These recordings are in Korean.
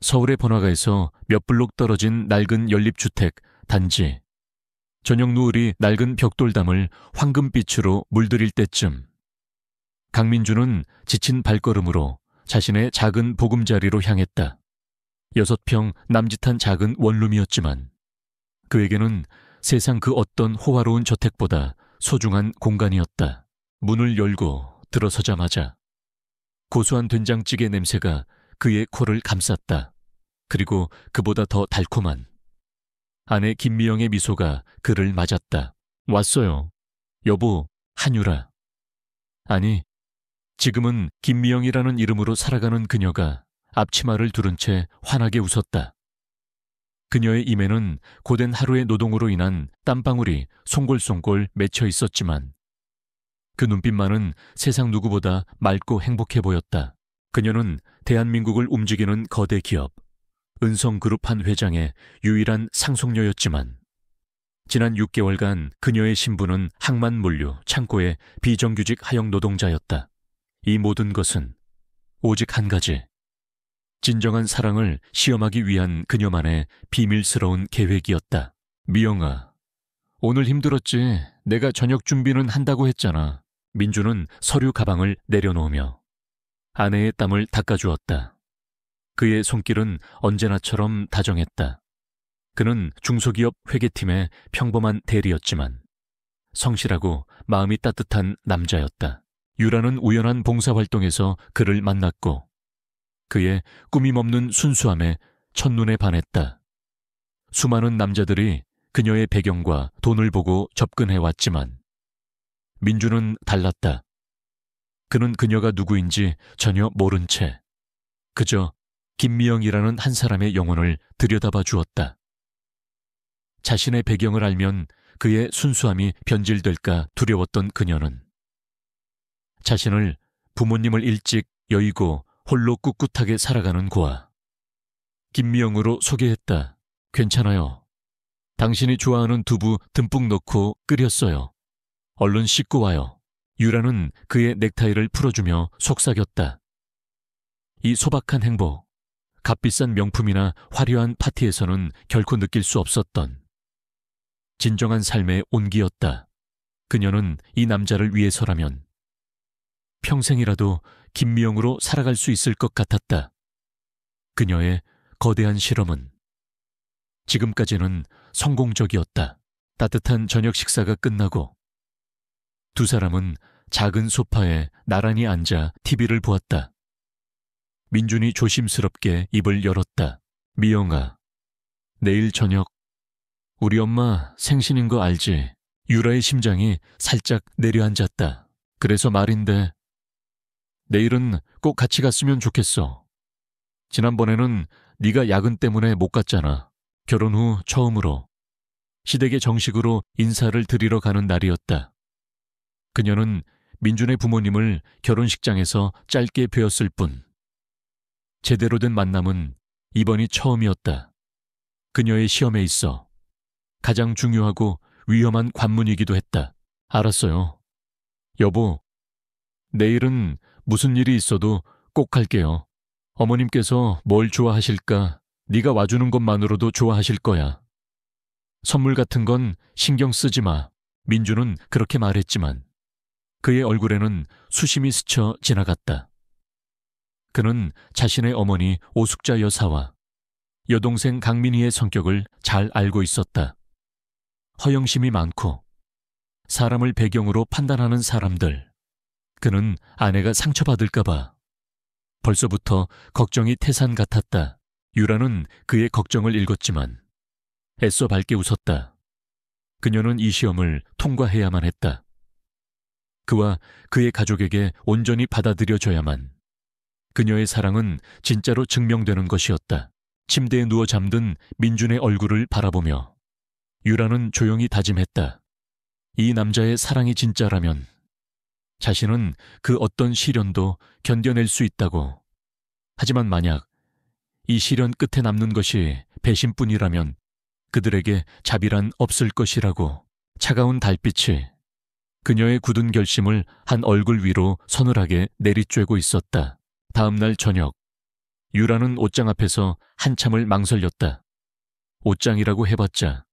서울의 번화가에서 몇 블록 떨어진 낡은 연립주택 단지. 저녁 노을이 낡은 벽돌담을 황금빛으로 물들일 때쯤 강민주는 지친 발걸음으로 자신의 작은 보금자리로 향했다. 6평 남짓한 작은 원룸이었지만 그에게는 세상 그 어떤 호화로운 저택보다 소중한 공간이었다. 문을 열고 들어서자마자 고소한 된장찌개 냄새가 그의 코를 감쌌다. 그리고 그보다 더 달콤한 아내 김미영의 미소가 그를 맞았다. 왔어요. 여보, 한유라. 아니, 지금은 김미영이라는 이름으로 살아가는 그녀가 앞치마를 두른 채 환하게 웃었다. 그녀의 입에는 고된 하루의 노동으로 인한 땀방울이 송골송골 맺혀 있었지만 그 눈빛만은 세상 누구보다 맑고 행복해 보였다. 그녀는 대한민국을 움직이는 거대 기업 은성그룹 한 회장의 유일한 상속녀였지만 지난 6개월간 그녀의 신부는 항만물류 창고의 비정규직 하역 노동자였다. 이 모든 것은 오직 한 가지, 진정한 사랑을 시험하기 위한 그녀만의 비밀스러운 계획이었다. 미영아, 오늘 힘들었지. 내가 저녁 준비는 한다고 했잖아. 민주는 서류 가방을 내려놓으며 아내의 땀을 닦아주었다. 그의 손길은 언제나처럼 다정했다. 그는 중소기업 회계팀의 평범한 대리였지만 성실하고 마음이 따뜻한 남자였다. 유라는 우연한 봉사활동에서 그를 만났고 그의 꾸밈없는 순수함에 첫눈에 반했다. 수많은 남자들이 그녀의 배경과 돈을 보고 접근해왔지만 민주는 달랐다. 그는 그녀가 누구인지 전혀 모른 채 그저 김미영이라는 한 사람의 영혼을 들여다봐 주었다. 자신의 배경을 알면 그의 순수함이 변질될까 두려웠던 그녀는 자신을 부모님을 일찍 여의고 홀로 꿋꿋하게 살아가는 고아 김미영으로 소개했다. 괜찮아요. 당신이 좋아하는 두부 듬뿍 넣고 끓였어요. 얼른 씻고 와요. 유라는 그의 넥타이를 풀어주며 속삭였다. 이 소박한 행복, 값비싼 명품이나 화려한 파티에서는 결코 느낄 수 없었던 진정한 삶의 온기였다. 그녀는 이 남자를 위해서라면 평생이라도 김미영으로 살아갈 수 있을 것 같았다. 그녀의 거대한 실험은 지금까지는 성공적이었다. 따뜻한 저녁 식사가 끝나고 두 사람은 작은 소파에 나란히 앉아 TV를 보았다. 민준이 조심스럽게 입을 열었다. 미영아, 내일 저녁 우리 엄마 생신인 거 알지? 유라의 심장이 살짝 내려앉았다. 그래서 말인데 내일은 꼭 같이 갔으면 좋겠어. 지난번에는 네가 야근 때문에 못 갔잖아. 결혼 후 처음으로 시댁에 정식으로 인사를 드리러 가는 날이었다. 그녀는 민준의 부모님을 결혼식장에서 짧게 뵈었을 뿐 제대로 된 만남은 이번이 처음이었다. 그녀의 시험에 있어 가장 중요하고 위험한 관문이기도 했다. 알았어요. 여보, 내일은 무슨 일이 있어도 꼭 갈게요. 어머님께서 뭘 좋아하실까 네가 와주는 것만으로도 좋아하실 거야. 선물 같은 건 신경 쓰지 마. 민주는 그렇게 말했지만 그의 얼굴에는 수심이 스쳐 지나갔다. 그는 자신의 어머니 오숙자 여사와 여동생 강민희의 성격을 잘 알고 있었다. 허영심이 많고 사람을 배경으로 판단하는 사람들. 그는 아내가 상처받을까봐 벌써부터 걱정이 태산 같았다. 유라는 그의 걱정을 읽었지만 애써 밝게 웃었다. 그녀는 이 시험을 통과해야만 했다. 그와 그의 가족에게 온전히 받아들여져야만 그녀의 사랑은 진짜로 증명되는 것이었다. 침대에 누워 잠든 민준의 얼굴을 바라보며 유라는 조용히 다짐했다. 이 남자의 사랑이 진짜라면 자신은 그 어떤 시련도 견뎌낼 수 있다고. 하지만 만약 이 시련 끝에 남는 것이 배신뿐이라면 그들에게 자비란 없을 것이라고. 차가운 달빛이 그녀의 굳은 결심을 한 얼굴 위로 서늘하게 내리쬐고 있었다. 다음 날 저녁 유라는 옷장 앞에서 한참을 망설였다. 옷장이라고 해봤자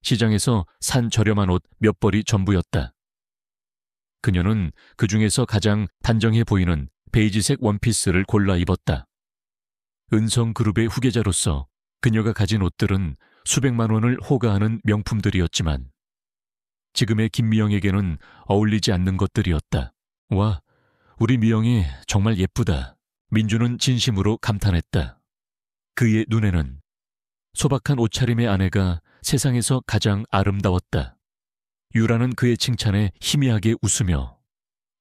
시장에서 산 저렴한 옷 몇 벌이 전부였다. 그녀는 그 중에서 가장 단정해 보이는 베이지색 원피스를 골라 입었다. 은성그룹의 후계자로서 그녀가 가진 옷들은 수백만 원을 호가하는 명품들이었지만 지금의 김미영에게는 어울리지 않는 것들이었다. 와, 우리 미영이 정말 예쁘다. 민주는 진심으로 감탄했다. 그의 눈에는 소박한 옷차림의 아내가 세상에서 가장 아름다웠다. 유라는 그의 칭찬에 희미하게 웃으며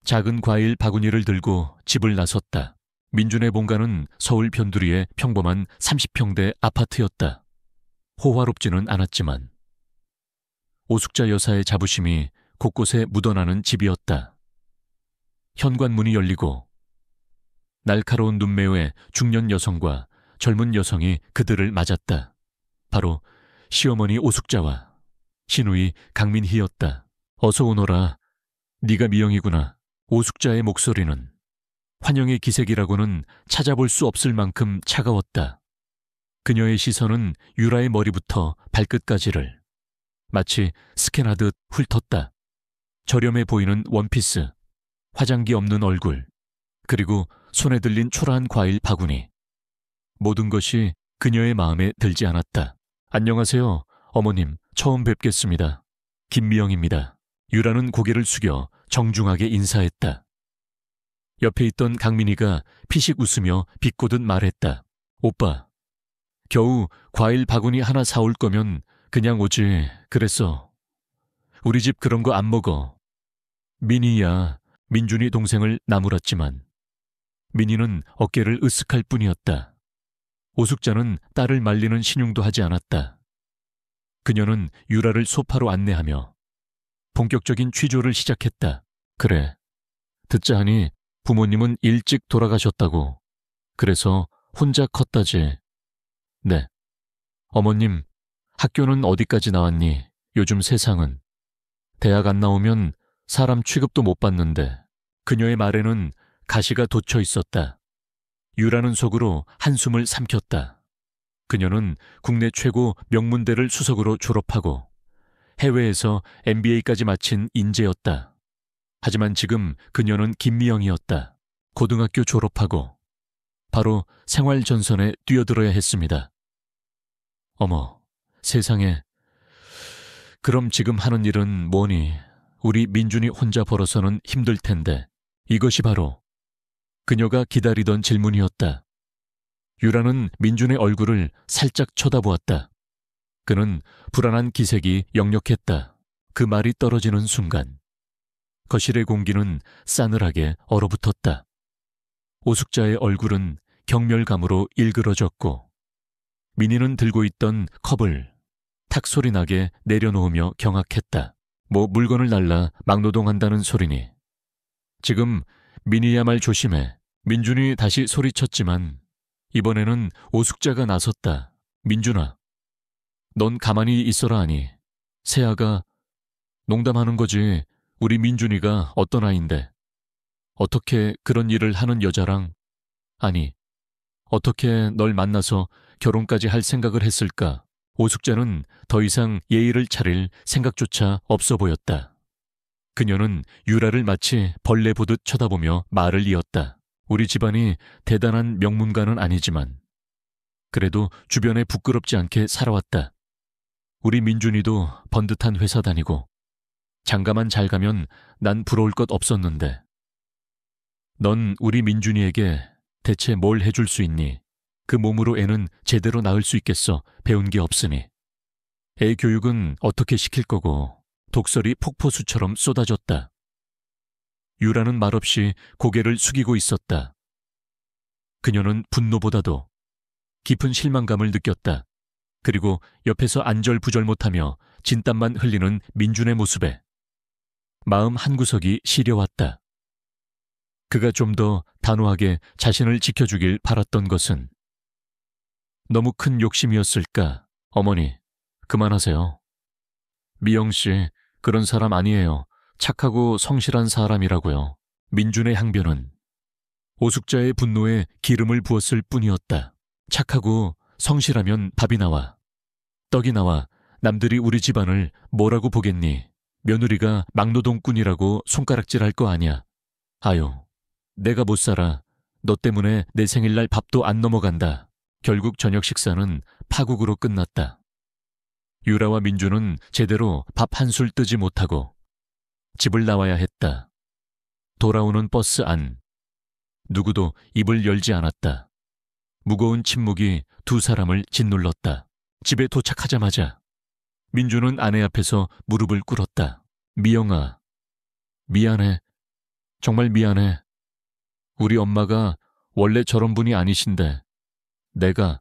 작은 과일 바구니를 들고 집을 나섰다. 민준의 본가는 서울 변두리의 평범한 30평대 아파트였다. 호화롭지는 않았지만 오숙자 여사의 자부심이 곳곳에 묻어나는 집이었다. 현관문이 열리고 날카로운 눈매의 중년 여성과 젊은 여성이 그들을 맞았다. 바로 시어머니 오숙자와 시누이 강민희였다. 어서 오너라. 네가 미영이구나. 오숙자의 목소리는 환영의 기색이라고는 찾아볼 수 없을 만큼 차가웠다. 그녀의 시선은 유라의 머리부터 발끝까지를 마치 스캔하듯 훑었다. 저렴해 보이는 원피스, 화장기 없는 얼굴, 그리고 손에 들린 초라한 과일 바구니. 모든 것이 그녀의 마음에 들지 않았다. 안녕하세요, 어머님. 처음 뵙겠습니다. 김미영입니다. 유라는 고개를 숙여 정중하게 인사했다. 옆에 있던 강민희가 피식 웃으며 비꼬듯 말했다. 오빠, 겨우 과일 바구니 하나 사올 거면 그냥 오지 그랬어. 우리 집 그런 거 안 먹어. 민희야. 민준이 동생을 나무랐지만 민희는 어깨를 으쓱할 뿐이었다. 오숙자는 딸을 말리는 신용도 하지 않았다. 그녀는 유라를 소파로 안내하며 본격적인 취조를 시작했다. 그래, 듣자 하니 부모님은 일찍 돌아가셨다고. 그래서 혼자 컸다지. 네. 어머님, 학교는 어디까지 나왔니? 요즘 세상은. 대학 안 나오면 사람 취급도 못 받는데. 그녀의 말에는 가시가 돋쳐 있었다. 유라는 속으로 한숨을 삼켰다. 그녀는 국내 최고 명문대를 수석으로 졸업하고 해외에서 MBA까지 마친 인재였다. 하지만 지금 그녀는 김미영이었다. 고등학교 졸업하고 바로 생활전선에 뛰어들어야 했습니다. 어머, 세상에. 그럼 지금 하는 일은 뭐니? 우리 민준이 혼자 벌어서는 힘들 텐데. 이것이 바로 그녀가 기다리던 질문이었다. 유라는 민준의 얼굴을 살짝 쳐다보았다. 그는 불안한 기색이 역력했다. 그 말이 떨어지는 순간 거실의 공기는 싸늘하게 얼어붙었다. 오숙자의 얼굴은 경멸감으로 일그러졌고 민희는 들고 있던 컵을 탁 소리 나게 내려놓으며 경악했다. 뭐 물건을 날라 막노동한다는 소리니. 지금 민희야 말 조심해. 민준이 다시 소리쳤지만 이번에는 오숙자가 나섰다. 민준아, 넌 가만히 있어라 하니. 세아가 농담하는 거지. 우리 민준이가 어떤 아인데. 어떻게 그런 일을 하는 여자랑, 아니, 어떻게 널 만나서 결혼까지 할 생각을 했을까? 오숙자는 더 이상 예의를 차릴 생각조차 없어 보였다. 그녀는 유라를 마치 벌레 보듯 쳐다보며 말을 이었다. 우리 집안이 대단한 명문가는 아니지만 그래도 주변에 부끄럽지 않게 살아왔다. 우리 민준이도 번듯한 회사 다니고 장가만 잘 가면 난 부러울 것 없었는데 넌 우리 민준이에게 대체 뭘 해줄 수 있니? 그 몸으로 애는 제대로 낳을 수 있겠어. 배운 게 없으니. 애 교육은 어떻게 시킬 거고. 독설이 폭포수처럼 쏟아졌다. 유라는 말없이 고개를 숙이고 있었다. 그녀는 분노보다도 깊은 실망감을 느꼈다. 그리고 옆에서 안절부절 못하며 진땀만 흘리는 민준의 모습에 마음 한구석이 시려왔다. 그가 좀 더 단호하게 자신을 지켜주길 바랐던 것은 너무 큰 욕심이었을까? 어머니, 그만하세요. 미영 씨, 그런 사람 아니에요. 착하고 성실한 사람이라고요. 민준의 항변은 오숙자의 분노에 기름을 부었을 뿐이었다. 착하고 성실하면 밥이 나와, 떡이 나와. 남들이 우리 집안을 뭐라고 보겠니? 며느리가 막노동꾼이라고 손가락질할 거 아냐. 아유, 내가 못 살아. 너 때문에 내 생일날 밥도 안 넘어간다. 결국 저녁 식사는 파국으로 끝났다. 유라와 민주는 제대로 밥 한술 뜨지 못하고 집을 나와야 했다. 돌아오는 버스 안. 누구도 입을 열지 않았다. 무거운 침묵이 두 사람을 짓눌렀다. 집에 도착하자마자 민주는 아내 앞에서 무릎을 꿇었다. 미영아, 미안해. 정말 미안해. 우리 엄마가 원래 저런 분이 아니신데 내가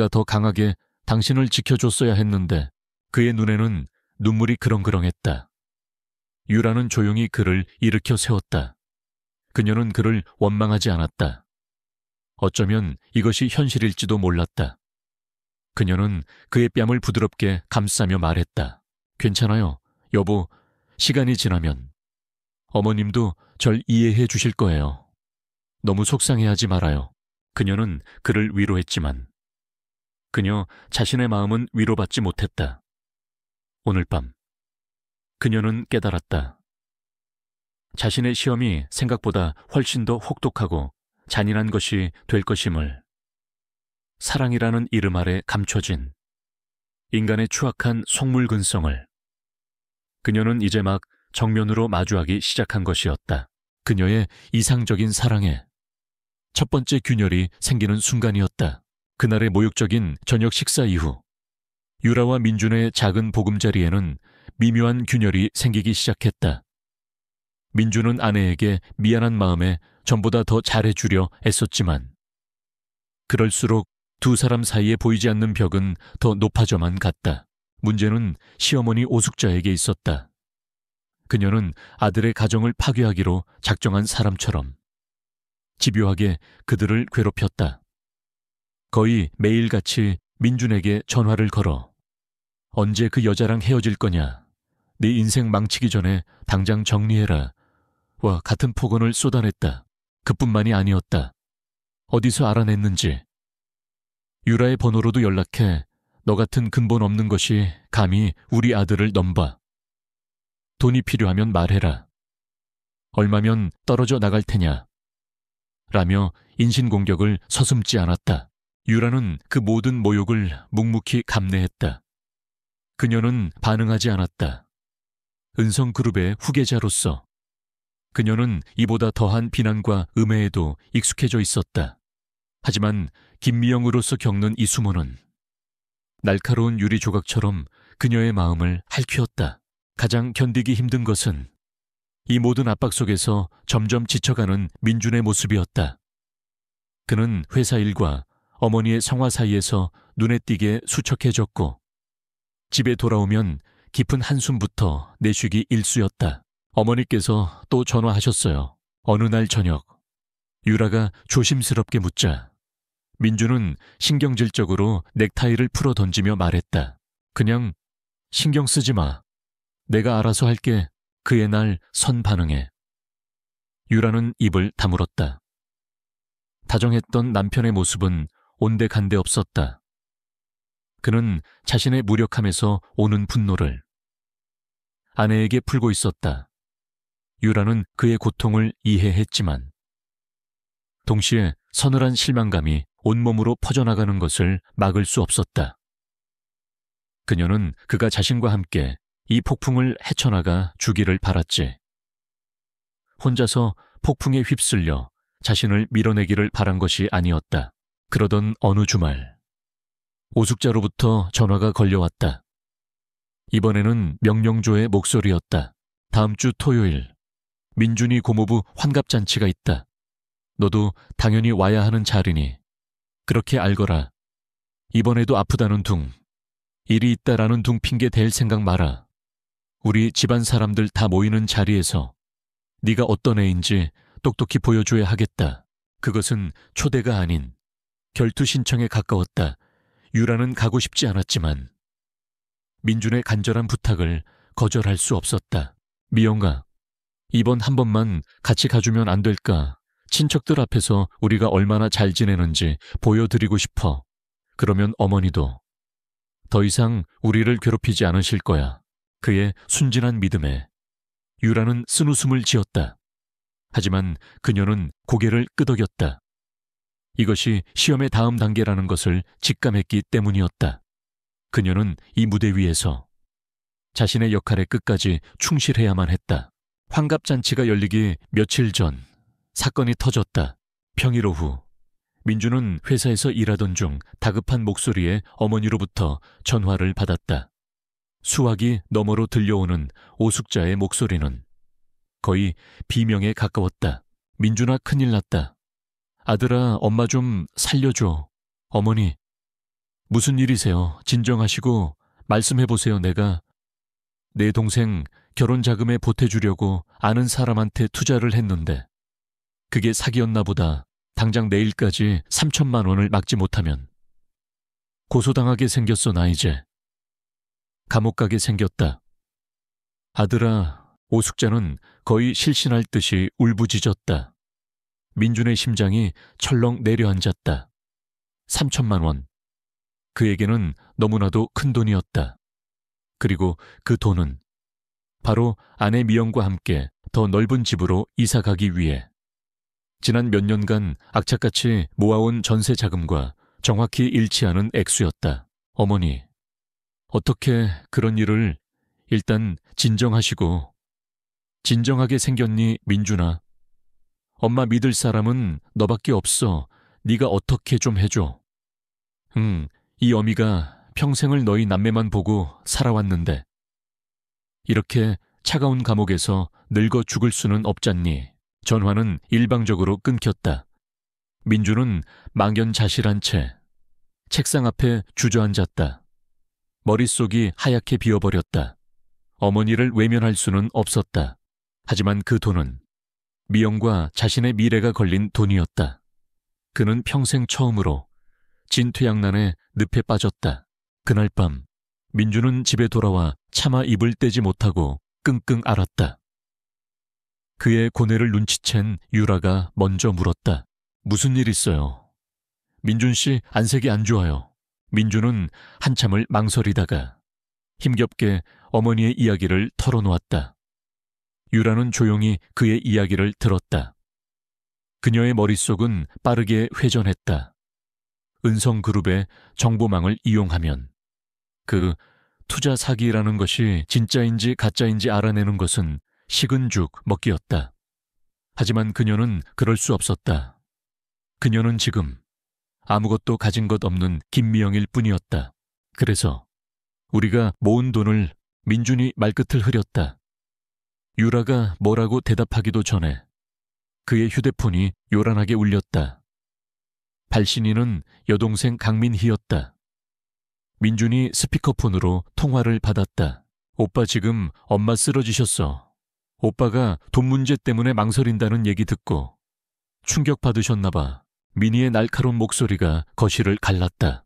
더 강하게 당신을 지켜줬어야 했는데. 그의 눈에는 눈물이 그렁그렁했다. 유라는 조용히 그를 일으켜 세웠다. 그녀는 그를 원망하지 않았다. 어쩌면 이것이 현실일지도 몰랐다. 그녀는 그의 뺨을 부드럽게 감싸며 말했다. 괜찮아요, 여보. 시간이 지나면 어머님도 절 이해해 주실 거예요. 너무 속상해하지 말아요. 그녀는 그를 위로했지만 그녀 자신의 마음은 위로받지 못했다. 오늘 밤 그녀는 깨달았다. 자신의 시험이 생각보다 훨씬 더 혹독하고 잔인한 것이 될 것임을. 사랑이라는 이름 아래 감춰진 인간의 추악한 속물근성을 그녀는 이제 막 정면으로 마주하기 시작한 것이었다. 그녀의 이상적인 사랑에 첫 번째 균열이 생기는 순간이었다. 그날의 모욕적인 저녁 식사 이후 유라와 민준의 작은 보금자리에는 미묘한 균열이 생기기 시작했다. 민준은 아내에게 미안한 마음에 전보다 더 잘해주려 애썼지만 그럴수록 두 사람 사이에 보이지 않는 벽은 더 높아져만 갔다. 문제는 시어머니 오숙자에게 있었다. 그녀는 아들의 가정을 파괴하기로 작정한 사람처럼 집요하게 그들을 괴롭혔다. 거의 매일같이 민준에게 전화를 걸어 언제 그 여자랑 헤어질 거냐, 네 인생 망치기 전에 당장 정리해라 와 같은 폭언을 쏟아냈다. 그뿐만이 아니었다. 어디서 알아냈는지 유라의 번호로도 연락해 너 같은 근본 없는 것이 감히 우리 아들을 넘봐. 돈이 필요하면 말해라. 얼마면 떨어져 나갈 테냐. 라며 인신공격을 서슴지 않았다. 유라는 그 모든 모욕을 묵묵히 감내했다. 그녀는 반응하지 않았다. 은성그룹의 후계자로서 그녀는 이보다 더한 비난과 음해에도 익숙해져 있었다. 하지만 김미영으로서 겪는 이 수모는 날카로운 유리 조각처럼 그녀의 마음을 핥히었다. 가장 견디기 힘든 것은 이 모든 압박 속에서 점점 지쳐가는 민준의 모습이었다. 그는 회사 일과 어머니의 성화 사이에서 눈에 띄게 수척해졌고 집에 돌아오면 깊은 한숨부터 내쉬기 일쑤였다. 어머니께서 또 전화하셨어요. 어느 날 저녁 유라가 조심스럽게 묻자 민준은 신경질적으로 넥타이를 풀어 던지며 말했다. 그냥 신경 쓰지 마. 내가 알아서 할게. 그의 날 선 반응에 유라는 입을 다물었다. 다정했던 남편의 모습은 온데간데 없었다. 그는 자신의 무력함에서 오는 분노를 아내에게 풀고 있었다. 유라는 그의 고통을 이해했지만 동시에 서늘한 실망감이 온몸으로 퍼져나가는 것을 막을 수 없었다. 그녀는 그가 자신과 함께 이 폭풍을 헤쳐나가 주기를 바랐지. 혼자서 폭풍에 휩쓸려 자신을 밀어내기를 바란 것이 아니었다. 그러던 어느 주말 오숙자로부터 전화가 걸려왔다. 이번에는 명령조의 목소리였다. 다음 주 토요일 민준이 고모부 환갑잔치가 있다. 너도 당연히 와야 하는 자리니 그렇게 알거라. 이번에도 아프다는 둥, 일이 있다라는 둥 핑계 댈 생각 마라. 우리 집안 사람들 다 모이는 자리에서 네가 어떤 애인지 똑똑히 보여줘야 하겠다. 그것은 초대가 아닌 결투 신청에 가까웠다. 유라는 가고 싶지 않았지만 민준의 간절한 부탁을 거절할 수 없었다. 미영아, 이번 한 번만 같이 가주면 안 될까? 친척들 앞에서 우리가 얼마나 잘 지내는지 보여드리고 싶어. 그러면 어머니도 더 이상 우리를 괴롭히지 않으실 거야. 그의 순진한 믿음에 유라는 쓴웃음을 지었다. 하지만 그녀는 고개를 끄덕였다. 이것이 시험의 다음 단계라는 것을 직감했기 때문이었다. 그녀는 이 무대 위에서 자신의 역할에 끝까지 충실해야만 했다. 환갑잔치가 열리기 며칠 전 사건이 터졌다. 평일 오후 민주는 회사에서 일하던 중 다급한 목소리에 어머니로부터 전화를 받았다. 수화기 너머로 들려오는 오숙자의 목소리는 거의 비명에 가까웠다. 민준아, 큰일 났다. 아들아, 엄마 좀 살려줘. 어머니, 무슨 일이세요? 진정하시고 말씀해보세요. 내가 내 동생 결혼 자금에 보태주려고 아는 사람한테 투자를 했는데 그게 사기였나 보다. 당장 내일까지 3천만 원을 막지 못하면 고소당하게 생겼어. 나 이제 감옥 가게 생겼다. 아들아, 오숙자는 거의 실신할 듯이 울부짖었다. 민준의 심장이 철렁 내려앉았다. 3천만 원. 그에게는 너무나도 큰 돈이었다. 그리고 그 돈은 바로 아내 미영과 함께 더 넓은 집으로 이사 가기 위해 지난 몇 년간 악착같이 모아온 전세 자금과 정확히 일치하는 액수였다. 어머니, 어떻게 그런 일을 일단 진정하시고 진정하게 생겼니, 민준아. 엄마 믿을 사람은 너밖에 없어. 네가 어떻게 좀 해줘. 이 어미가 평생을 너희 남매만 보고 살아왔는데 이렇게 차가운 감옥에서 늙어 죽을 수는 없잖니. 전화는 일방적으로 끊겼다. 민주는 망연자실한 채 책상 앞에 주저앉았다. 머릿속이 하얗게 비어버렸다. 어머니를 외면할 수는 없었다. 하지만 그 돈은 미영과 자신의 미래가 걸린 돈이었다. 그는 평생 처음으로 진퇴양난의 늪에 빠졌다. 그날 밤 민주는 집에 돌아와 차마 입을 떼지 못하고 끙끙 앓았다. 그의 고뇌를 눈치챈 유라가 먼저 물었다. 무슨 일 있어요? 민준 씨 안색이 안 좋아요. 민주는 한참을 망설이다가 힘겹게 어머니의 이야기를 털어놓았다. 유라는 조용히 그의 이야기를 들었다. 그녀의 머릿속은 빠르게 회전했다. 은성그룹의 정보망을 이용하면 그 투자 사기라는 것이 진짜인지 가짜인지 알아내는 것은 식은 죽 먹기였다. 하지만 그녀는 그럴 수 없었다. 그녀는 지금 아무것도 가진 것 없는 김미영일 뿐이었다. 그래서 우리가 모은 돈을 민준이 말끝을 흐렸다. 유라가 뭐라고 대답하기도 전에 그의 휴대폰이 요란하게 울렸다. 발신인은 여동생 강민희였다. 민준이 스피커폰으로 통화를 받았다. 오빠 지금 엄마 쓰러지셨어. 오빠가 돈 문제 때문에 망설인다는 얘기 듣고 충격받으셨나 봐. 민희의 날카로운 목소리가 거실을 갈랐다.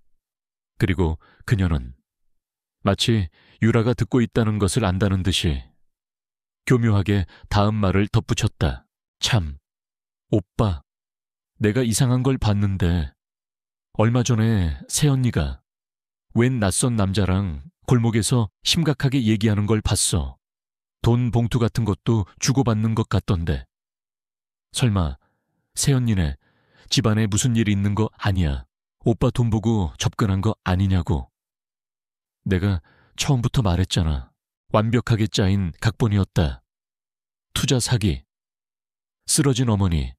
그리고 그녀는 마치 유라가 듣고 있다는 것을 안다는 듯이 교묘하게 다음 말을 덧붙였다. 참, 오빠, 내가 이상한 걸 봤는데 얼마 전에 새언니가 웬 낯선 남자랑 골목에서 심각하게 얘기하는 걸 봤어. 돈 봉투 같은 것도 주고받는 것 같던데. 설마 새언니네 집안에 무슨 일이 있는 거 아니야? 오빠 돈 보고 접근한 거 아니냐고. 내가 처음부터 말했잖아. 완벽하게 짜인 각본이었다. 투자 사기, 쓰러진 어머니,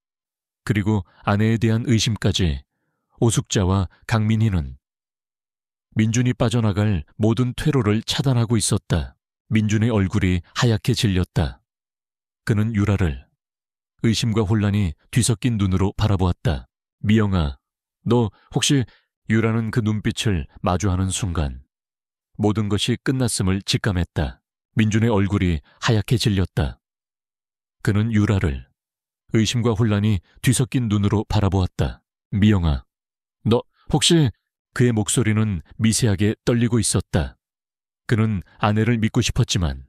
그리고 아내에 대한 의심까지 오숙자와 강민희는 민준이 빠져나갈 모든 퇴로를 차단하고 있었다. 민준의 얼굴이 하얗게 질렸다. 그는 유라를 의심과 혼란이 뒤섞인 눈으로 바라보았다. 미영아, 너 혹시... 유라는 그 눈빛을 마주하는 순간 모든 것이 끝났음을 직감했다. 민준의 얼굴이 하얗게 질렸다. 그는 유라를 의심과 혼란이 뒤섞인 눈으로 바라보았다. 미영아, 너 혹시... 그의 목소리는 미세하게 떨리고 있었다. 그는 아내를 믿고 싶었지만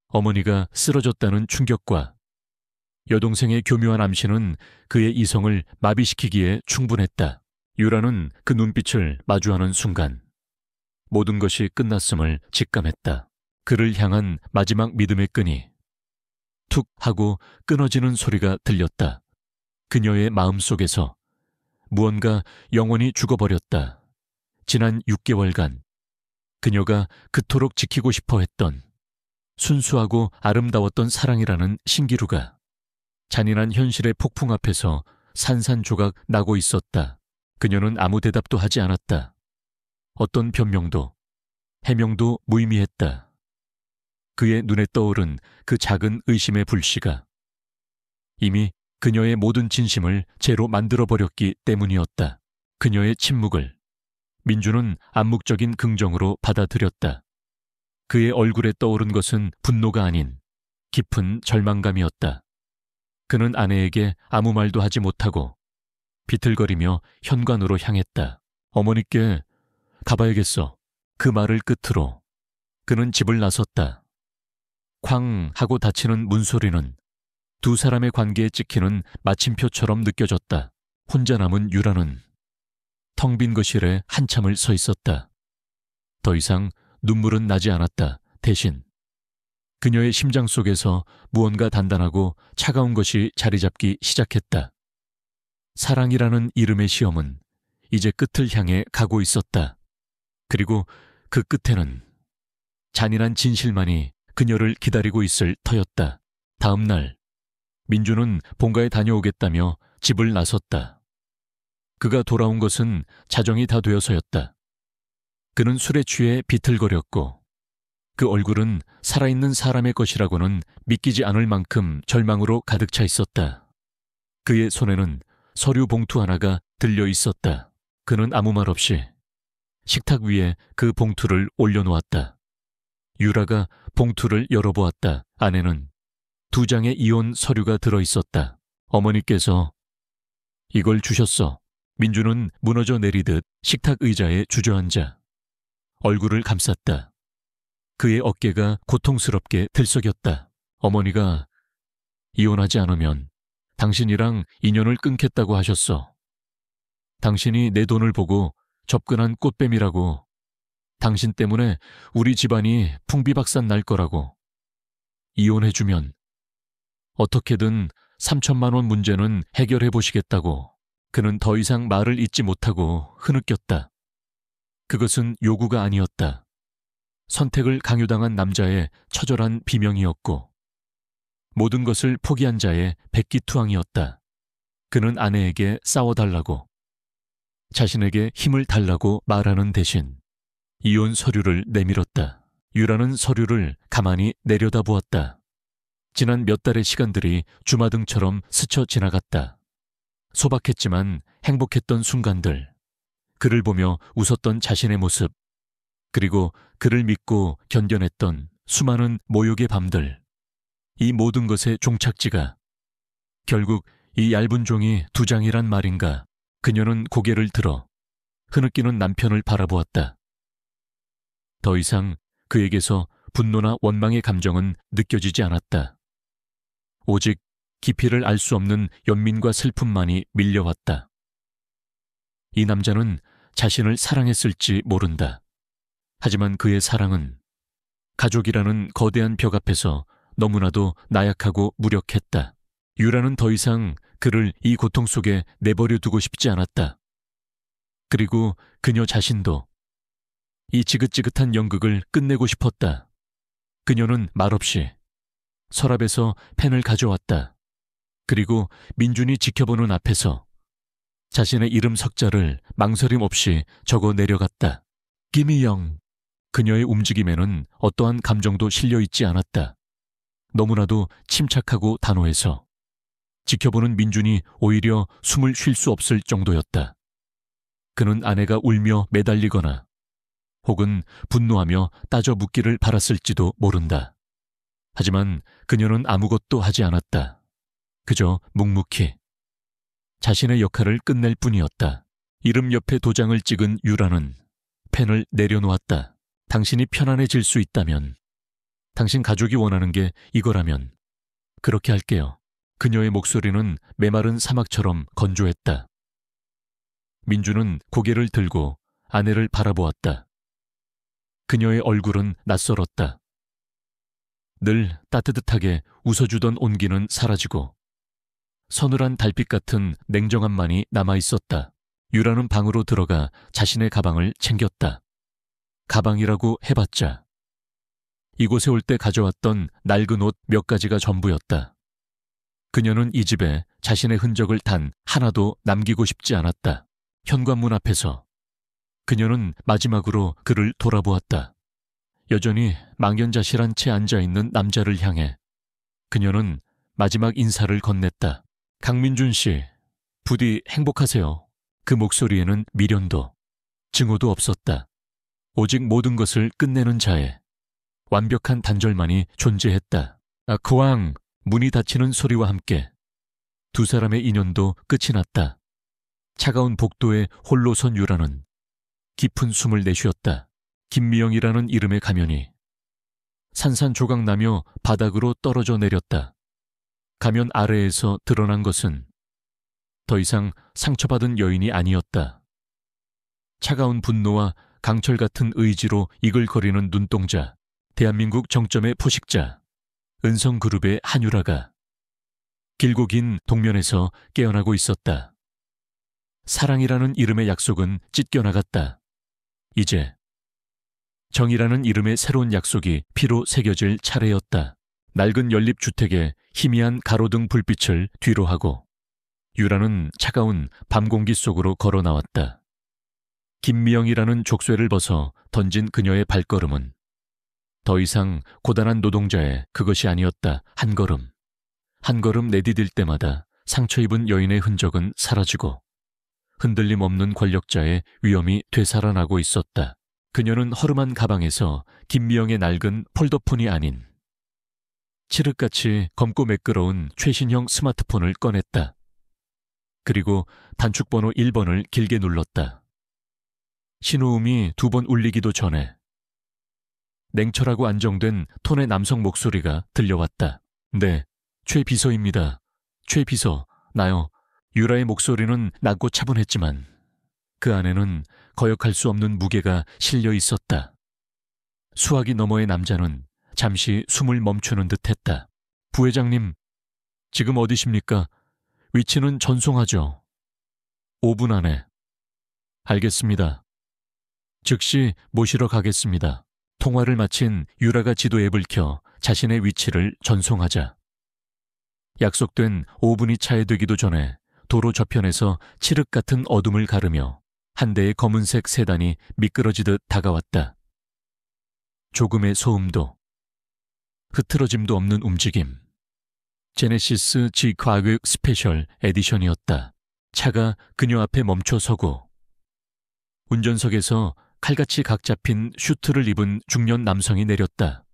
어머니가 쓰러졌다는 충격과 여동생의 교묘한 암시는 그의 이성을 마비시키기에 충분했다. 유라는 그 눈빛을 마주하는 순간 모든 것이 끝났음을 직감했다. 그를 향한 마지막 믿음의 끈이 툭 하고 끊어지는 소리가 들렸다. 그녀의 마음속에서 무언가 영원히 죽어버렸다. 지난 6개월간 그녀가 그토록 지키고 싶어 했던 순수하고 아름다웠던 사랑이라는 신기루가 잔인한 현실의 폭풍 앞에서 산산조각 나고 있었다. 그녀는 아무 대답도 하지 않았다. 어떤 변명도, 해명도 무의미했다. 그의 눈에 떠오른 그 작은 의심의 불씨가 이미 그녀의 모든 진심을 죄로 만들어버렸기 때문이었다. 그녀의 침묵을 민주는 암묵적인 긍정으로 받아들였다. 그의 얼굴에 떠오른 것은 분노가 아닌 깊은 절망감이었다. 그는 아내에게 아무 말도 하지 못하고 비틀거리며 현관으로 향했다. 어머니께 가봐야겠어. 그 말을 끝으로 그는 집을 나섰다. 쾅 하고 닫히는 문소리는 두 사람의 관계에 찍히는 마침표처럼 느껴졌다. 혼자 남은 유라는 텅 빈 거실에 한참을 서 있었다. 더 이상 눈물은 나지 않았다. 대신 그녀의 심장 속에서 무언가 단단하고 차가운 것이 자리 잡기 시작했다. 사랑이라는 이름의 시험은 이제 끝을 향해 가고 있었다. 그리고 그 끝에는 잔인한 진실만이 그녀를 기다리고 있을 터였다. 다음 날 민주는 본가에 다녀오겠다며 집을 나섰다. 그가 돌아온 것은 자정이 다 되어서였다. 그는 술에 취해 비틀거렸고 그 얼굴은 살아있는 사람의 것이라고는 믿기지 않을 만큼 절망으로 가득 차 있었다. 그의 손에는 서류 봉투 하나가 들려 있었다. 그는 아무 말 없이 식탁 위에 그 봉투를 올려놓았다. 유라가 봉투를 열어보았다. 안에는 2장의 이혼 서류가 들어있었다. 어머니께서 이걸 주셨어. 민주는 무너져 내리듯 식탁 의자에 주저앉아 얼굴을 감쌌다. 그의 어깨가 고통스럽게 들썩였다. 어머니가 이혼하지 않으면 당신이랑 인연을 끊겠다고 하셨어. 당신이 내 돈을 보고 접근한 꽃뱀이라고, 당신 때문에 우리 집안이 풍비박산 날 거라고. 이혼해주면 어떻게든 3천만 원 문제는 해결해 보시겠다고. 그는 더 이상 말을 잇지 못하고 흐느꼈다. 그것은 요구가 아니었다. 선택을 강요당한 남자의 처절한 비명이었고 모든 것을 포기한 자의 백기투항이었다. 그는 아내에게 싸워달라고, 자신에게 힘을 달라고 말하는 대신 이혼 서류를 내밀었다. 유라는 서류를 가만히 내려다보았다. 지난 몇 달의 시간들이 주마등처럼 스쳐 지나갔다. 소박했지만 행복했던 순간들, 그를 보며 웃었던 자신의 모습, 그리고 그를 믿고 견뎌냈던 수많은 모욕의 밤들, 이 모든 것의 종착지가 결국 이 얇은 종이 2장이란 말인가. 그녀는 고개를 들어 흐느끼는 남편을 바라보았다. 더 이상 그에게서 분노나 원망의 감정은 느껴지지 않았다. 오직 깊이를 알 수 없는 연민과 슬픔만이 밀려왔다. 이 남자는 자신을 사랑했을지 모른다. 하지만 그의 사랑은 가족이라는 거대한 벽 앞에서 너무나도 나약하고 무력했다. 유라는 더 이상 그를 이 고통 속에 내버려 두고 싶지 않았다. 그리고 그녀 자신도 이 지긋지긋한 연극을 끝내고 싶었다. 그녀는 말없이 서랍에서 펜을 가져왔다. 그리고 민준이 지켜보는 앞에서 자신의 이름 석자를 망설임 없이 적어 내려갔다. 김희영. 그녀의 움직임에는 어떠한 감정도 실려있지 않았다. 너무나도 침착하고 단호해서 지켜보는 민준이 오히려 숨을 쉴 수 없을 정도였다. 그는 아내가 울며 매달리거나 혹은 분노하며 따져 묻기를 바랐을지도 모른다. 하지만 그녀는 아무것도 하지 않았다. 그저 묵묵히 자신의 역할을 끝낼 뿐이었다. 이름 옆에 도장을 찍은 유라는 펜을 내려놓았다. 당신이 편안해질 수 있다면, 당신 가족이 원하는 게 이거라면 그렇게 할게요. 그녀의 목소리는 메마른 사막처럼 건조했다. 민주는 고개를 들고 아내를 바라보았다. 그녀의 얼굴은 낯설었다. 늘 따뜻하게 웃어주던 온기는 사라지고 서늘한 달빛 같은 냉정함만이 남아있었다. 유라는 방으로 들어가 자신의 가방을 챙겼다. 가방이라고 해봤자 이곳에 올 때 가져왔던 낡은 옷 몇 가지가 전부였다. 그녀는 이 집에 자신의 흔적을 단 하나도 남기고 싶지 않았다. 현관문 앞에서 그녀는 마지막으로 그를 돌아보았다. 여전히 망연자실한 채 앉아있는 남자를 향해 그녀는 마지막 인사를 건넸다. 강민준 씨, 부디 행복하세요. 그 목소리에는 미련도 증오도 없었다. 오직 모든 것을 끝내는 자의 완벽한 단절만이 존재했다. 크왕! 문이 닫히는 소리와 함께 두 사람의 인연도 끝이 났다. 차가운 복도에 홀로 선 유라는 깊은 숨을 내쉬었다. 김미영이라는 이름의 가면이 산산조각나며 바닥으로 떨어져 내렸다. 가면 아래에서 드러난 것은 더 이상 상처받은 여인이 아니었다. 차가운 분노와 강철 같은 의지로 이글거리는 눈동자, 대한민국 정점의 포식자, 은성그룹의 한유라가 길고 긴 동면에서 깨어나고 있었다. 사랑이라는 이름의 약속은 찢겨나갔다. 이제 정이라는 이름의 새로운 약속이 피로 새겨질 차례였다. 낡은 연립주택의 희미한 가로등 불빛을 뒤로 하고 유라는 차가운 밤 공기 속으로 걸어 나왔다. 김미영이라는 족쇄를 벗어 던진 그녀의 발걸음은 더 이상 고단한 노동자의 그것이 아니었다. 한 걸음, 한 걸음 내디딜 때마다 상처 입은 여인의 흔적은 사라지고 흔들림 없는 권력자의 위엄이 되살아나고 있었다. 그녀는 허름한 가방에서 김미영의 낡은 폴더폰이 아닌 칠흑같이 검고 매끄러운 최신형 스마트폰을 꺼냈다. 그리고 단축번호 1번을 길게 눌렀다. 신호음이 2번 울리기도 전에 냉철하고 안정된 톤의 남성 목소리가 들려왔다. 네, 최 비서입니다. 최 비서, 나요. 유라의 목소리는 낮고 차분했지만 그 안에는 거역할 수 없는 무게가 실려 있었다. 수화기 너머의 남자는 잠시 숨을 멈추는 듯했다. 부회장님, 지금 어디십니까? 위치는 전송하죠. 5분 안에. 알겠습니다. 즉시 모시러 가겠습니다. 통화를 마친 유라가 지도 앱을 켜 자신의 위치를 전송하자 약속된 5분이 차에되기도 전에 도로 저편에서 칠흑 같은 어둠을 가르며 한 대의 검은색 세단이 미끄러지듯 다가왔다. 조금의 소음도 흐트러짐도 없는 움직임. 제네시스 G 과격 스페셜 에디션이었다. 차가 그녀 앞에 멈춰 서고 운전석에서 칼같이 각 잡힌 슈트를 입은 중년 남성이 내렸다.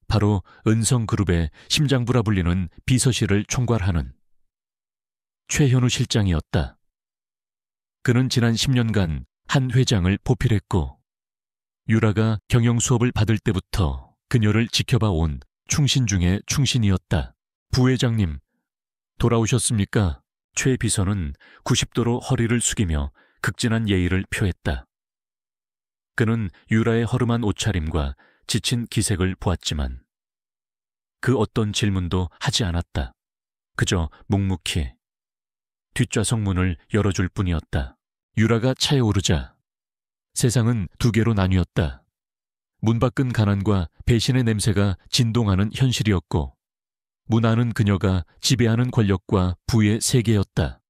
바로 은성그룹의 심장부라 불리는 비서실을 총괄하는 최현우 실장이었다. 그는 지난 10년간 한 회장을 보필했고 유라가 경영 수업을 받을 때부터 그녀를 지켜봐 온 충신 중의 충신이었다. 부회장님, 돌아오셨습니까? 최 비서는 90도로 허리를 숙이며 극진한 예의를 표했다. 그는 유라의 허름한 옷차림과 지친 기색을 보았지만 그 어떤 질문도 하지 않았다. 그저 묵묵히 뒷좌석 문을 열어줄 뿐이었다. 유라가 차에 오르자 세상은 두 개로 나뉘었다. 문 밖은 가난과 배신의 냄새가 진동하는 현실이었고 문 안은 그녀가 지배하는 권력과 부의 세계였다.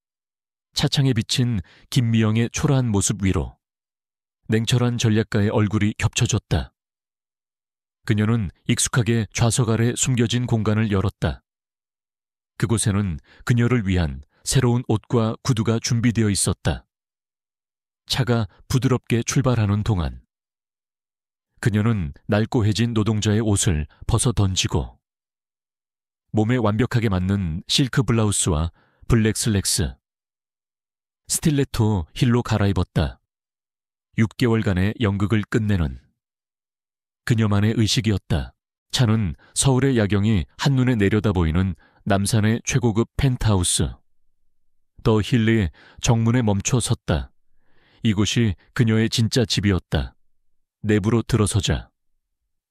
차창에 비친 김미영의 초라한 모습 위로 냉철한 전략가의 얼굴이 겹쳐졌다. 그녀는 익숙하게 좌석 아래 숨겨진 공간을 열었다. 그곳에는 그녀를 위한 새로운 옷과 구두가 준비되어 있었다. 차가 부드럽게 출발하는 동안 그녀는 낡고 해진 노동자의 옷을 벗어 던지고 몸에 완벽하게 맞는 실크 블라우스와 블랙 슬랙스, 스틸레토 힐로 갈아입었다. 6개월간의 연극을 끝내는 그녀만의 의식이었다. 차는 서울의 야경이 한눈에 내려다 보이는 남산의 최고급 펜트하우스. 더 힐리 정문에 멈춰 섰다. 이곳이 그녀의 진짜 집이었다. 내부로 들어서자